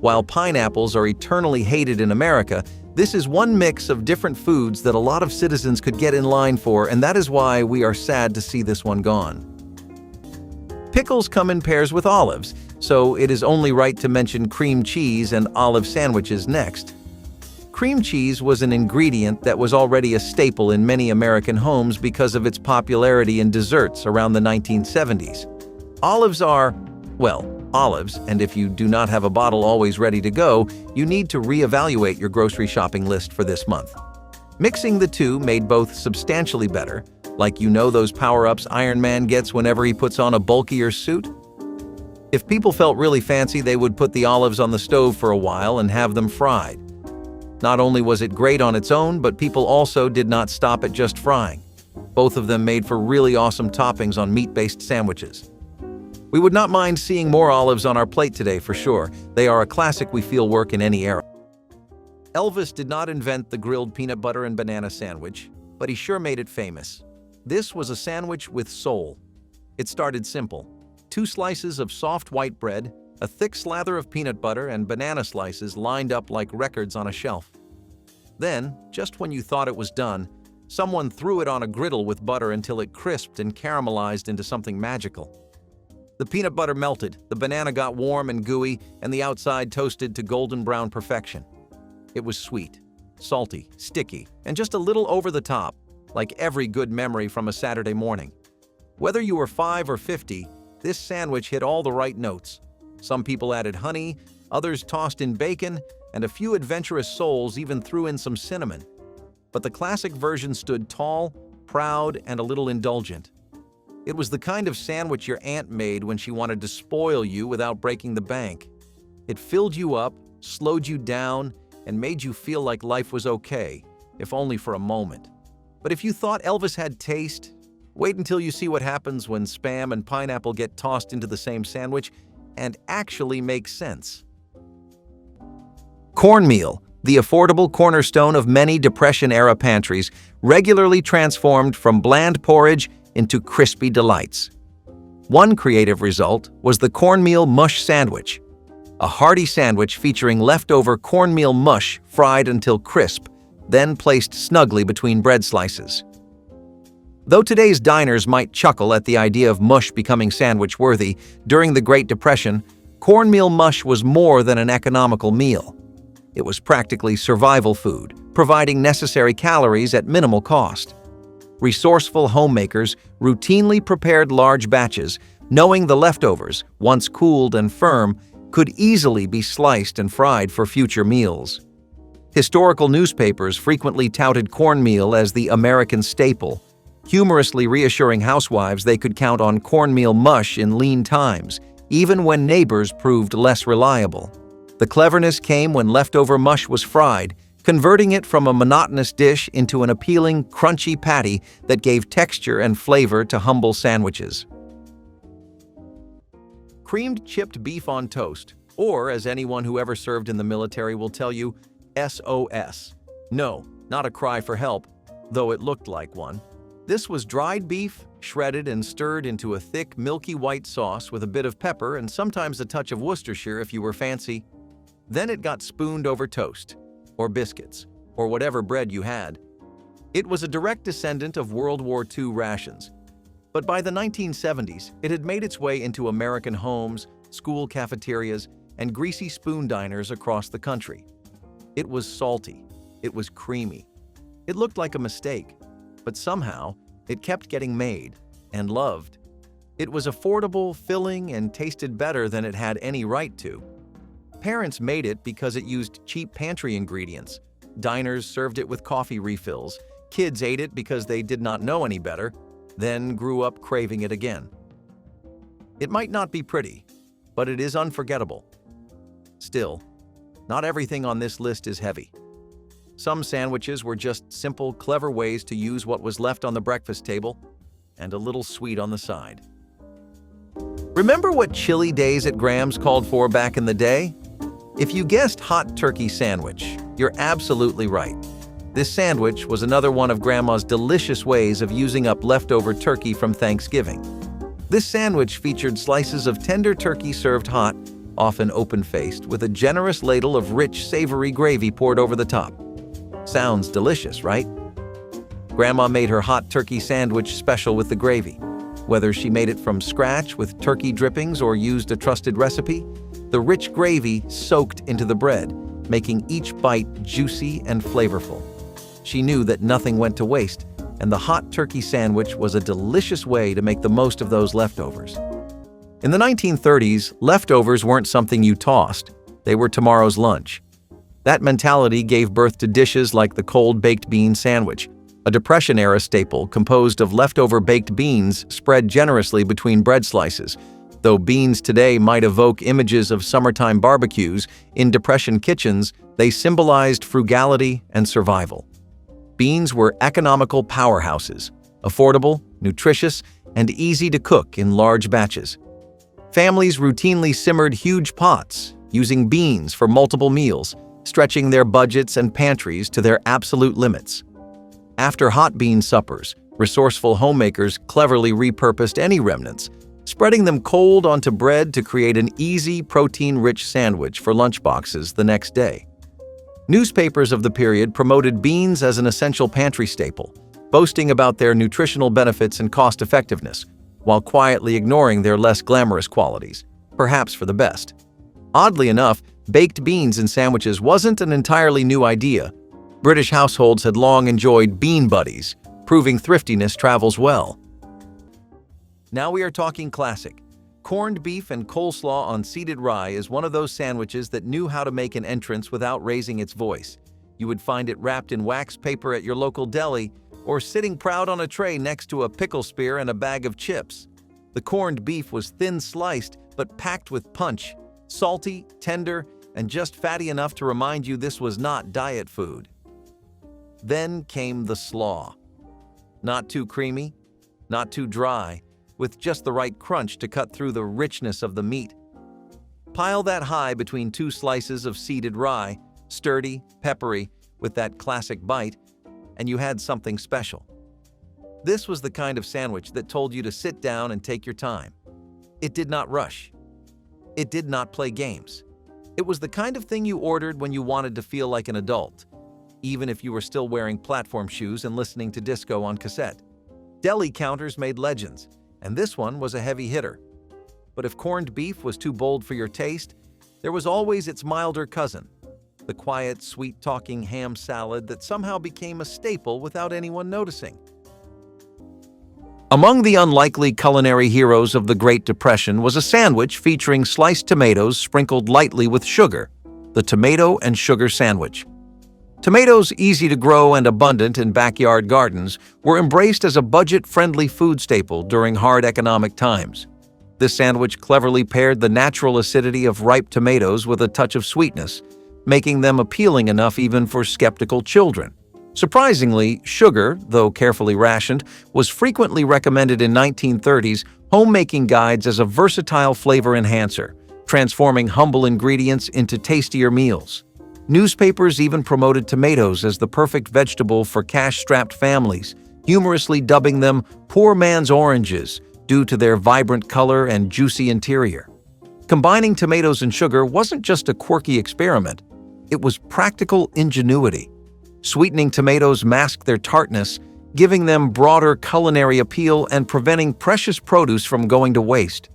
While pineapples are eternally hated in America, this is one mix of different foods that a lot of citizens could get in line for, and that is why we are sad to see this one gone. Pickles come in pairs with olives, so it is only right to mention cream cheese and olive sandwiches next. Cream cheese was an ingredient that was already a staple in many American homes because of its popularity in desserts around the 1970s. Olives are, well, olives, and if you do not have a bottle always ready to go, you need to reevaluate your grocery shopping list for this month. Mixing the two made both substantially better, like those power-ups Iron Man gets whenever he puts on a bulkier suit. If people felt really fancy, they would put the olives on the stove for a while and have them fried. Not only was it great on its own, but people also did not stop at just frying. Both of them made for really awesome toppings on meat-based sandwiches. We would not mind seeing more olives on our plate today for sure. They are a classic we feel work in any era. Elvis did not invent the grilled peanut butter and banana sandwich, but he sure made it famous. This was a sandwich with soul. It started simple. 2 slices of soft white bread, a thick slather of peanut butter, and banana slices lined up like records on a shelf. Then, just when you thought it was done, someone threw it on a griddle with butter until it crisped and caramelized into something magical. The peanut butter melted, the banana got warm and gooey, and the outside toasted to golden brown perfection. It was sweet, salty, sticky, and just a little over the top, like every good memory from a Saturday morning. Whether you were 5 or 50, this sandwich hit all the right notes. Some people added honey, others tossed in bacon, and a few adventurous souls even threw in some cinnamon. But the classic version stood tall, proud, and a little indulgent. It was the kind of sandwich your aunt made when she wanted to spoil you without breaking the bank. It filled you up, slowed you down, and made you feel like life was okay, if only for a moment. But if you thought Elvis had taste, wait until you see what happens when Spam and pineapple get tossed into the same sandwich and actually make sense. Cornmeal, the affordable cornerstone of many Depression-era pantries, regularly transformed from bland porridge into crispy delights. One creative result was the cornmeal mush sandwich, a hearty sandwich featuring leftover cornmeal mush fried until crisp, then placed snugly between bread slices. Though today's diners might chuckle at the idea of mush becoming sandwich-worthy, during the Great Depression, cornmeal mush was more than an economical meal. It was practically survival food, providing necessary calories at minimal cost. Resourceful homemakers routinely prepared large batches, knowing the leftovers, once cooled and firm, could easily be sliced and fried for future meals. Historical newspapers frequently touted cornmeal as the American staple, humorously reassuring housewives they could count on cornmeal mush in lean times, even when neighbors proved less reliable. The cleverness came when leftover mush was fried, converting it from a monotonous dish into an appealing, crunchy patty that gave texture and flavor to humble sandwiches. Creamed chipped beef on toast, or as anyone who ever served in the military will tell you, SOS. No, not a cry for help, though it looked like one. This was dried beef, shredded and stirred into a thick, milky white sauce with a bit of pepper and sometimes a touch of Worcestershire if you were fancy. Then it got spooned over toast, or biscuits, or whatever bread you had. It was a direct descendant of World War II rations. But by the 1970s, it had made its way into American homes, school cafeterias, and greasy spoon diners across the country. It was salty. It was creamy. It looked like a mistake, but somehow it kept getting made and loved. It was affordable, filling, and tasted better than it had any right to. Parents made it because it used cheap pantry ingredients. Diners served it with coffee refills. Kids ate it because they did not know any better, then grew up craving it again. It might not be pretty, but it is unforgettable. Still, not everything on this list is heavy. Some sandwiches were just simple, clever ways to use what was left on the breakfast table, and a little sweet on the side. Remember what chilly days at Graham's called for back in the day? If you guessed hot turkey sandwich, you're absolutely right. This sandwich was another one of Grandma's delicious ways of using up leftover turkey from Thanksgiving. This sandwich featured slices of tender turkey served hot, often open-faced, with a generous ladle of rich, savory gravy poured over the top. Sounds delicious, right? Grandma made her hot turkey sandwich special with the gravy. Whether she made it from scratch with turkey drippings or used a trusted recipe, the rich gravy soaked into the bread, making each bite juicy and flavorful. She knew that nothing went to waste, and the hot turkey sandwich was a delicious way to make the most of those leftovers. In the 1930s, leftovers weren't something you tossed. They were tomorrow's lunch. That mentality gave birth to dishes like the cold baked bean sandwich, a Depression-era staple composed of leftover baked beans spread generously between bread slices. Though beans today might evoke images of summertime barbecues, in Depression kitchens, they symbolized frugality and survival. Beans were economical powerhouses, affordable, nutritious, and easy to cook in large batches. Families routinely simmered huge pots, using beans for multiple meals, stretching their budgets and pantries to their absolute limits. After hot bean suppers, resourceful homemakers cleverly repurposed any remnants, spreading them cold onto bread to create an easy, protein-rich sandwich for lunchboxes the next day. Newspapers of the period promoted beans as an essential pantry staple, boasting about their nutritional benefits and cost-effectiveness, while quietly ignoring their less glamorous qualities, perhaps for the best. Oddly enough, baked beans in sandwiches wasn't an entirely new idea. British households had long enjoyed bean buddies, proving thriftiness travels well. Now we are talking classic. Corned beef and coleslaw on seeded rye is one of those sandwiches that knew how to make an entrance without raising its voice. You would find it wrapped in wax paper at your local deli, or sitting proud on a tray next to a pickle spear and a bag of chips. The corned beef was thin-sliced but packed with punch, salty, tender, and just fatty enough to remind you this was not diet food. Then came the slaw. Not too creamy, not too dry, with just the right crunch to cut through the richness of the meat. Pile that high between two slices of seeded rye, sturdy, peppery, with that classic bite, and you had something special. This was the kind of sandwich that told you to sit down and take your time. It did not rush. It did not play games. It was the kind of thing you ordered when you wanted to feel like an adult, even if you were still wearing platform shoes and listening to disco on cassette. Deli counters made legends, and this one was a heavy hitter. But if corned beef was too bold for your taste, there was always its milder cousin, the quiet, sweet-talking ham salad that somehow became a staple without anyone noticing. Among the unlikely culinary heroes of the Great Depression was a sandwich featuring sliced tomatoes sprinkled lightly with sugar, the tomato and sugar sandwich. Tomatoes, easy to grow and abundant in backyard gardens, were embraced as a budget-friendly food staple during hard economic times. This sandwich cleverly paired the natural acidity of ripe tomatoes with a touch of sweetness, making them appealing enough even for skeptical children. Surprisingly, sugar, though carefully rationed, was frequently recommended in 1930s homemaking guides as a versatile flavor enhancer, transforming humble ingredients into tastier meals. Newspapers even promoted tomatoes as the perfect vegetable for cash-strapped families, humorously dubbing them poor man's oranges due to their vibrant color and juicy interior. Combining tomatoes and sugar wasn't just a quirky experiment, it was practical ingenuity. Sweetening tomatoes masked their tartness, giving them broader culinary appeal and preventing precious produce from going to waste.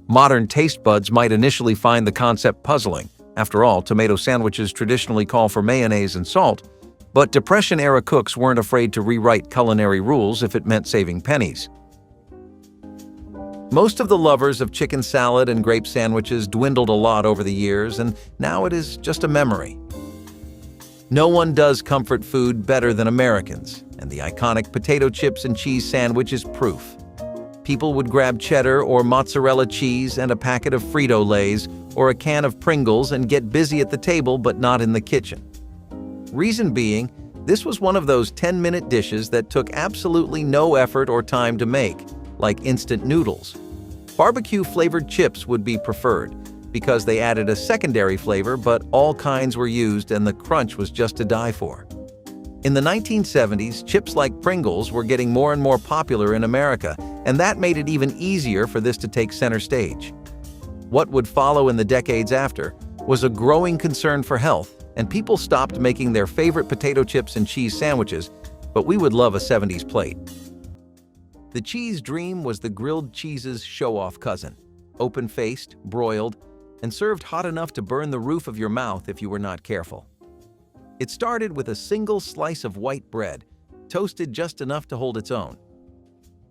Modern taste buds might initially find the concept puzzling. After all, tomato sandwiches traditionally call for mayonnaise and salt, but Depression-era cooks weren't afraid to rewrite culinary rules if it meant saving pennies. Most of the lovers of chicken salad and grape sandwiches dwindled a lot over the years, and now it is just a memory. No one does comfort food better than Americans, and the iconic potato chips and cheese sandwich is proof. People would grab cheddar or mozzarella cheese and a packet of Frito-Lays or a can of Pringles and get busy at the table but not in the kitchen. Reason being, this was one of those 10-minute dishes that took absolutely no effort or time to make, like instant noodles. Barbecue-flavored chips would be preferred, because they added a secondary flavor, but all kinds were used and the crunch was just to die for. In the 1970s, chips like Pringles were getting more and more popular in America, and that made it even easier for this to take center stage. What would follow in the decades after was a growing concern for health, and people stopped making their favorite potato chips and cheese sandwiches, but we would love a 70s plate. The cheese dream was the grilled cheese's show-off cousin, open-faced, broiled, and served hot enough to burn the roof of your mouth if you were not careful. It started with a single slice of white bread, toasted just enough to hold its own.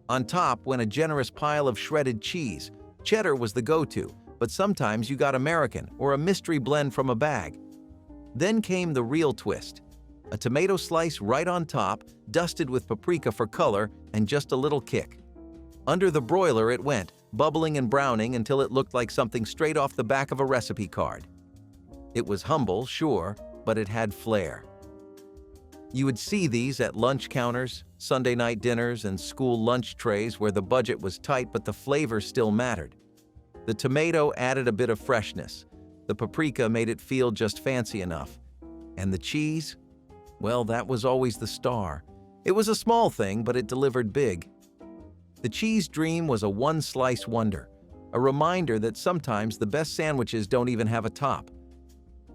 On top went a generous pile of shredded cheese. Cheddar was the go-to, but sometimes you got American or a mystery blend from a bag. Then came the real twist. A tomato slice right on top, dusted with paprika for color and just a little kick. Under the broiler it went, bubbling and browning until it looked like something straight off the back of a recipe card. It was humble, sure, but it had flair. You would see these at lunch counters, Sunday night dinners, and school lunch trays where the budget was tight but the flavor still mattered. The tomato added a bit of freshness. The paprika made it feel just fancy enough. And the cheese? Well, that was always the star. It was a small thing, but it delivered big. The cheese dream was a one-slice wonder, a reminder that sometimes the best sandwiches don't even have a top.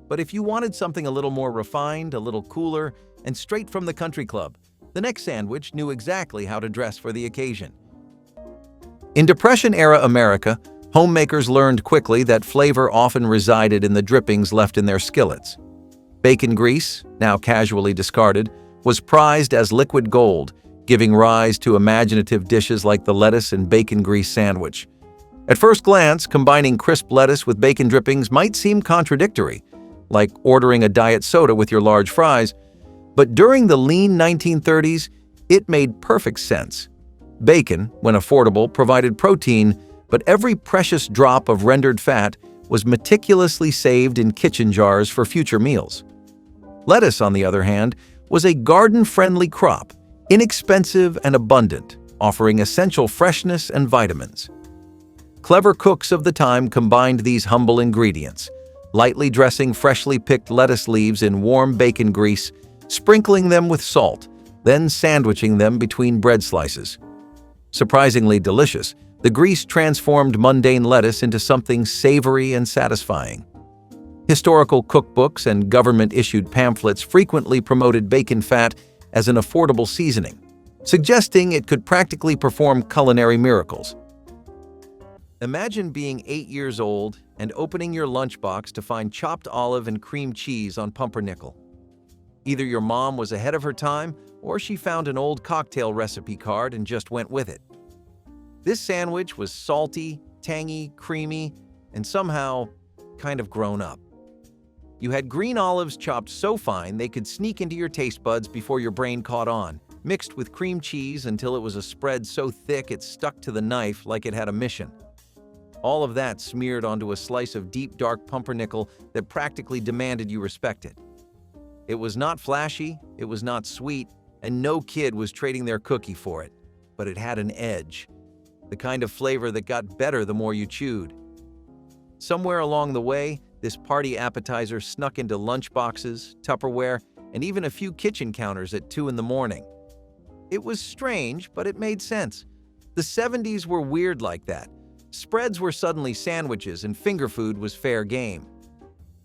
But if you wanted something a little more refined, a little cooler, and straight from the country club, the next sandwich knew exactly how to dress for the occasion. In Depression-era America, homemakers learned quickly that flavor often resided in the drippings left in their skillets. Bacon grease, now casually discarded, was prized as liquid gold, giving rise to imaginative dishes like the lettuce and bacon grease sandwich. At first glance, combining crisp lettuce with bacon drippings might seem contradictory, like ordering a diet soda with your large fries, but during the lean 1930s, it made perfect sense. Bacon, when affordable, provided protein, but every precious drop of rendered fat was meticulously saved in kitchen jars for future meals. Lettuce, on the other hand, was a garden-friendly crop, inexpensive and abundant, offering essential freshness and vitamins. Clever cooks of the time combined these humble ingredients, lightly dressing freshly picked lettuce leaves in warm bacon grease, sprinkling them with salt, then sandwiching them between bread slices. Surprisingly delicious, the grease transformed mundane lettuce into something savory and satisfying. Historical cookbooks and government-issued pamphlets frequently promoted bacon fat as an affordable seasoning, suggesting it could practically perform culinary miracles. Imagine being 8 years old and opening your lunchbox to find chopped olive and cream cheese on pumpernickel. Either your mom was ahead of her time, or she found an old cocktail recipe card and just went with it. This sandwich was salty, tangy, creamy, and somehow kind of grown up. You had green olives chopped so fine they could sneak into your taste buds before your brain caught on, mixed with cream cheese until it was a spread so thick it stuck to the knife like it had a mission. All of that smeared onto a slice of deep dark pumpernickel that practically demanded you respect it. It was not flashy, it was not sweet, and no kid was trading their cookie for it, but it had an edge, the kind of flavor that got better the more you chewed. Somewhere along the way, This party appetizer snuck into lunchboxes, Tupperware, and even a few kitchen counters at 2 in the morning. It was strange, but it made sense. The 70s were weird like that. Spreads were suddenly sandwiches and finger food was fair game.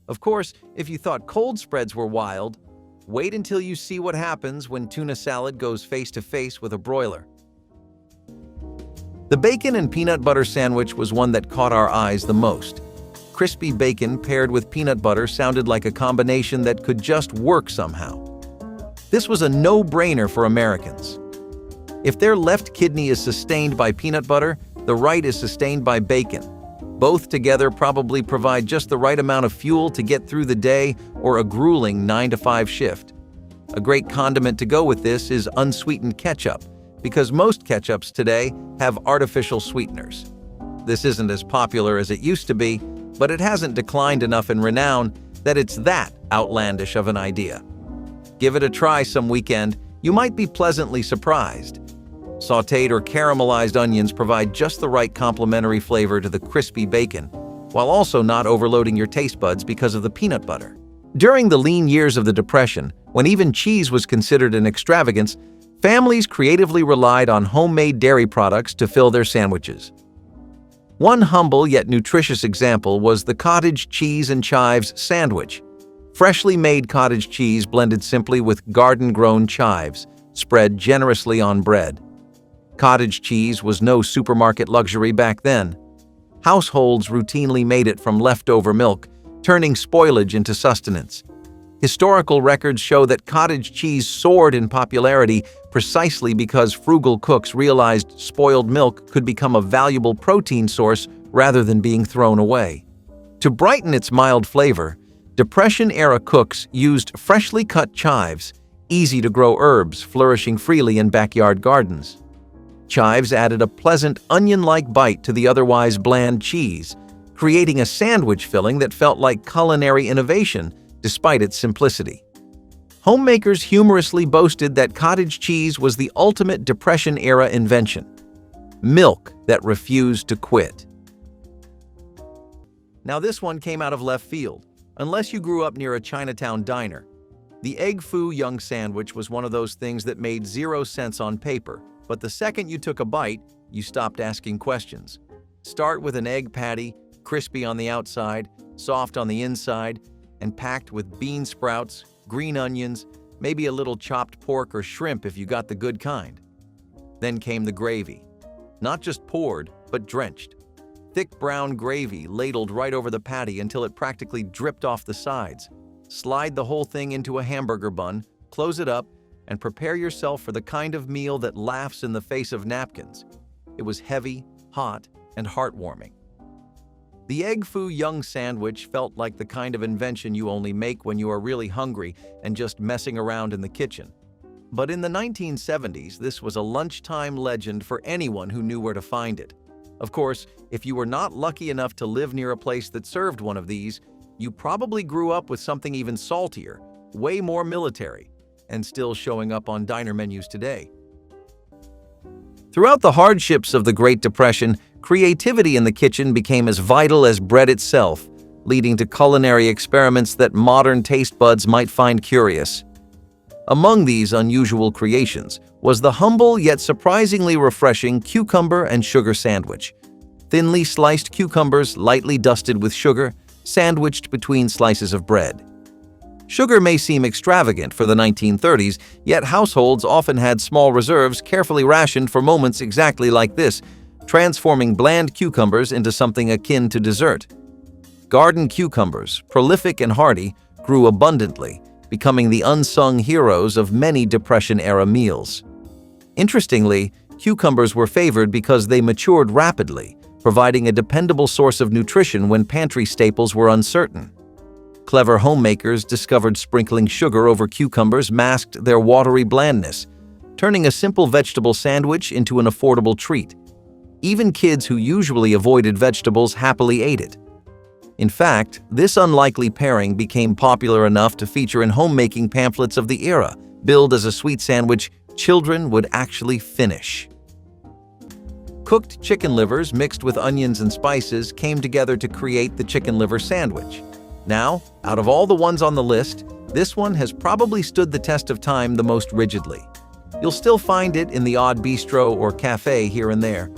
Of course, if you thought cold spreads were wild, wait until you see what happens when tuna salad goes face to face with a broiler. The bacon and peanut butter sandwich was one that caught our eyes the most. Crispy bacon paired with peanut butter sounded like a combination that could just work somehow. This was a no-brainer for Americans. If their left kidney is sustained by peanut butter, the right is sustained by bacon. Both together probably provide just the right amount of fuel to get through the day or a grueling 9-to-5 shift. A great condiment to go with this is unsweetened ketchup, because most ketchups today have artificial sweeteners. This isn't as popular as it used to be, but it hasn't declined enough in renown that it's that outlandish of an idea. Give it a try some weekend, you might be pleasantly surprised. Sautéed or caramelized onions provide just the right complementary flavor to the crispy bacon, while also not overloading your taste buds because of the peanut butter. During the lean years of the Depression, when even cheese was considered an extravagance, families creatively relied on homemade dairy products to fill their sandwiches. One humble yet nutritious example was the cottage cheese and chives sandwich. Freshly made cottage cheese blended simply with garden-grown chives, spread generously on bread. Cottage cheese was no supermarket luxury back then. Households routinely made it from leftover milk, turning spoilage into sustenance. Historical records show that cottage cheese soared in popularity precisely because frugal cooks realized spoiled milk could become a valuable protein source rather than being thrown away. To brighten its mild flavor, Depression-era cooks used freshly cut chives, easy-to-grow herbs flourishing freely in backyard gardens. Chives added a pleasant onion-like bite to the otherwise bland cheese, creating a sandwich filling that felt like culinary innovation despite its simplicity. Homemakers humorously boasted that cottage cheese was the ultimate Depression-era invention. Milk that refused to quit. Now this one came out of left field, unless you grew up near a Chinatown diner. The egg foo young sandwich was one of those things that made 0 sense on paper, but the second you took a bite, you stopped asking questions. Start with an egg patty, crispy on the outside, soft on the inside, and packed with bean sprouts, green onions, maybe a little chopped pork or shrimp if you got the good kind. Then came the gravy. Not just poured, but drenched. Thick brown gravy ladled right over the patty until it practically dripped off the sides. Slide the whole thing into a hamburger bun, close it up, and prepare yourself for the kind of meal that laughs in the face of napkins. It was heavy, hot, and heartwarming. The egg foo young sandwich felt like the kind of invention you only make when you are really hungry and just messing around in the kitchen. But in the 1970s, this was a lunchtime legend for anyone who knew where to find it. Of course, if you were not lucky enough to live near a place that served one of these, you probably grew up with something even saltier, way more military, and still showing up on diner menus today. Throughout the hardships of the Great Depression, creativity in the kitchen became as vital as bread itself, leading to culinary experiments that modern taste buds might find curious. Among these unusual creations was the humble yet surprisingly refreshing cucumber and sugar sandwich. Thinly sliced cucumbers lightly dusted with sugar, sandwiched between slices of bread. Sugar may seem extravagant for the 1930s, yet households often had small reserves carefully rationed for moments exactly like this, transforming bland cucumbers into something akin to dessert. Garden cucumbers, prolific and hardy, grew abundantly, becoming the unsung heroes of many Depression-era meals. Interestingly, cucumbers were favored because they matured rapidly, providing a dependable source of nutrition when pantry staples were uncertain. Clever homemakers discovered sprinkling sugar over cucumbers masked their watery blandness, turning a simple vegetable sandwich into an affordable treat. Even kids who usually avoided vegetables happily ate it. In fact, this unlikely pairing became popular enough to feature in homemaking pamphlets of the era, billed as a sweet sandwich children would actually finish. Cooked chicken livers mixed with onions and spices came together to create the chicken liver sandwich. Now, out of all the ones on the list, this one has probably stood the test of time the most rigidly. You'll still find it in the odd bistro or cafe here and there.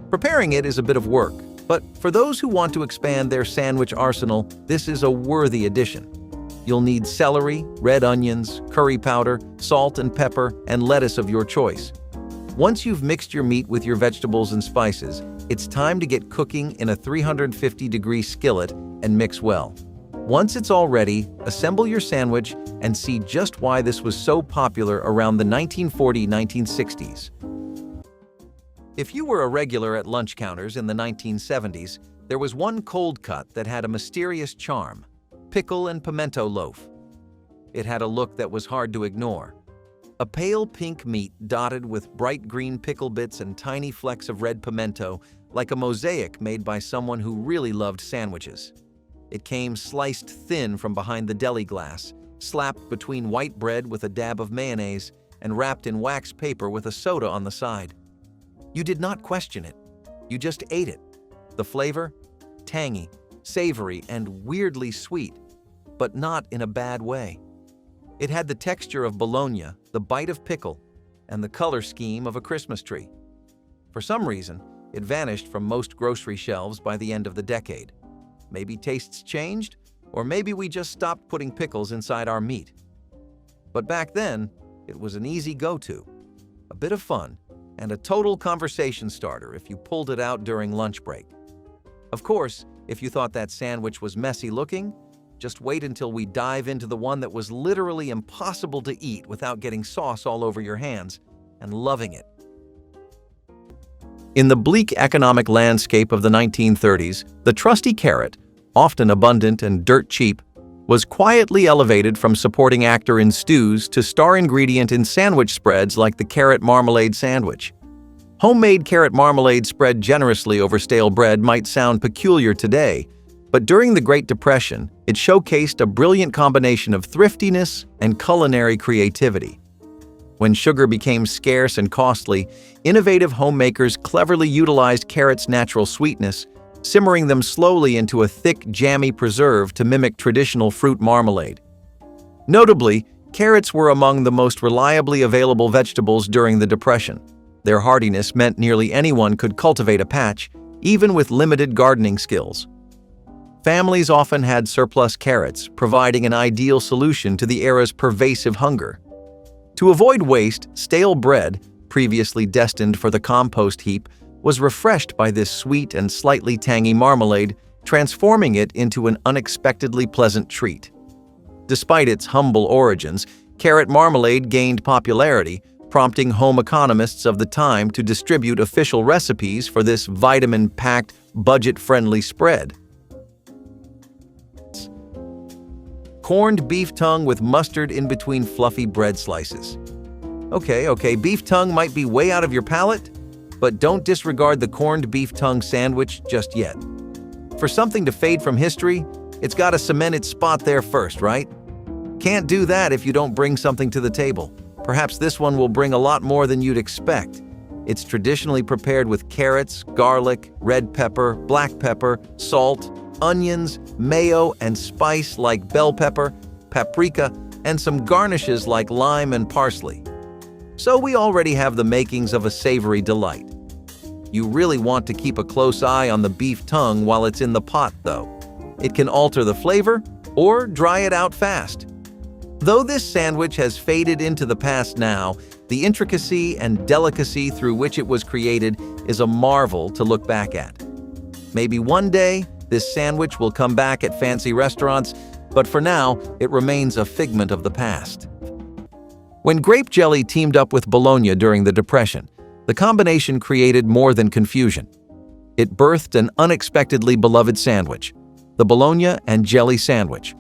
Preparing it is a bit of work, but for those who want to expand their sandwich arsenal, this is a worthy addition. You'll need celery, red onions, curry powder, salt and pepper, and lettuce of your choice. Once you've mixed your meat with your vegetables and spices, it's time to get cooking in a 350-degree skillet and mix well. Once it's all ready, assemble your sandwich and see just why this was so popular around the 1940-1960s. If you were a regular at lunch counters in the 1970s, there was one cold cut that had a mysterious charm: pickle and pimento loaf. It had a look that was hard to ignore. A pale pink meat dotted with bright green pickle bits and tiny flecks of red pimento, like a mosaic made by someone who really loved sandwiches. It came sliced thin from behind the deli glass, slapped between white bread with a dab of mayonnaise, and wrapped in wax paper with a soda on the side. You did not question it. You just ate it. The flavor? Tangy, savory, and weirdly sweet, but not in a bad way. It had the texture of bologna, the bite of pickle, and the color scheme of a Christmas tree. For some reason, it vanished from most grocery shelves by the end of the decade. Maybe tastes changed, or maybe we just stopped putting pickles inside our meat. But back then, it was an easy go-to, a bit of fun, and a total conversation starter if you pulled it out during lunch break. Of course, if you thought that sandwich was messy looking, just wait until we dive into the one that was literally impossible to eat without getting sauce all over your hands and loving it. In the bleak economic landscape of the 1930s, the trusty carrot, often abundant and dirt cheap, was quietly elevated from supporting actor in stews to star ingredient in sandwich spreads like the carrot marmalade sandwich. Homemade carrot marmalade spread generously over stale bread might sound peculiar today, but during the Great Depression, it showcased a brilliant combination of thriftiness and culinary creativity. When sugar became scarce and costly, innovative homemakers cleverly utilized carrots' natural sweetness, simmering them slowly into a thick, jammy preserve to mimic traditional fruit marmalade. Notably, carrots were among the most reliably available vegetables during the Depression. Their hardiness meant nearly anyone could cultivate a patch, even with limited gardening skills. Families often had surplus carrots, providing an ideal solution to the era's pervasive hunger. To avoid waste, stale bread, previously destined for the compost heap, was refreshed by this sweet and slightly tangy marmalade, transforming it into an unexpectedly pleasant treat. Despite its humble origins, carrot marmalade gained popularity, prompting home economists of the time to distribute official recipes for this vitamin-packed, budget-friendly spread. Corned beef tongue with mustard in between fluffy bread slices. Okay, beef tongue might be way out of your palate, but don't disregard the corned beef tongue sandwich just yet. For something to fade from history, it's got to cement its spot there first, right? Can't do that if you don't bring something to the table. Perhaps this one will bring a lot more than you'd expect. It's traditionally prepared with carrots, garlic, red pepper, black pepper, salt, onions, mayo, and spice like bell pepper, paprika, and some garnishes like lime and parsley. So we already have the makings of a savory delight. You really want to keep a close eye on the beef tongue while it's in the pot, though. It can alter the flavor or dry it out fast. Though this sandwich has faded into the past now, the intricacy and delicacy through which it was created is a marvel to look back at. Maybe one day, this sandwich will come back at fancy restaurants, but for now, it remains a figment of the past. When grape jelly teamed up with bologna during the Depression, the combination created more than confusion. It birthed an unexpectedly beloved sandwich, the bologna and jelly sandwich.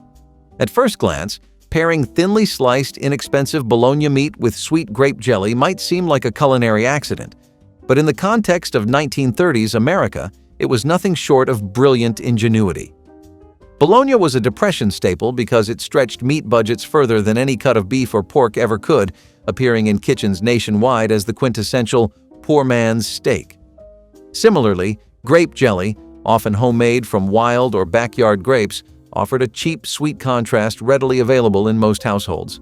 At first glance, pairing thinly sliced, inexpensive bologna meat with sweet grape jelly might seem like a culinary accident, but in the context of 1930s America, it was nothing short of brilliant ingenuity. Bologna was a Depression staple because it stretched meat budgets further than any cut of beef or pork ever could, appearing in kitchens nationwide as the quintessential poor man's steak. Similarly, grape jelly, often homemade from wild or backyard grapes, offered a cheap, sweet contrast readily available in most households.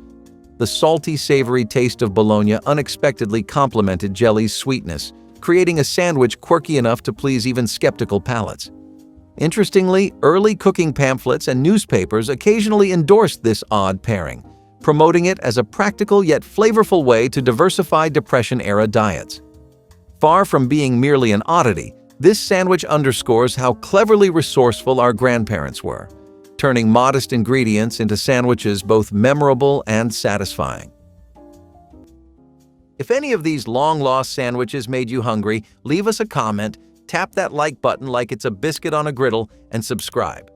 The salty, savory taste of bologna unexpectedly complemented jelly's sweetness, creating a sandwich quirky enough to please even skeptical palates. Interestingly, early cooking pamphlets and newspapers occasionally endorsed this odd pairing, promoting it as a practical yet flavorful way to diversify Depression-era diets. Far from being merely an oddity, this sandwich underscores how cleverly resourceful our grandparents were, turning modest ingredients into sandwiches both memorable and satisfying. If any of these long-lost sandwiches made you hungry, leave us a comment, tap that like button like it's a biscuit on a griddle, and subscribe.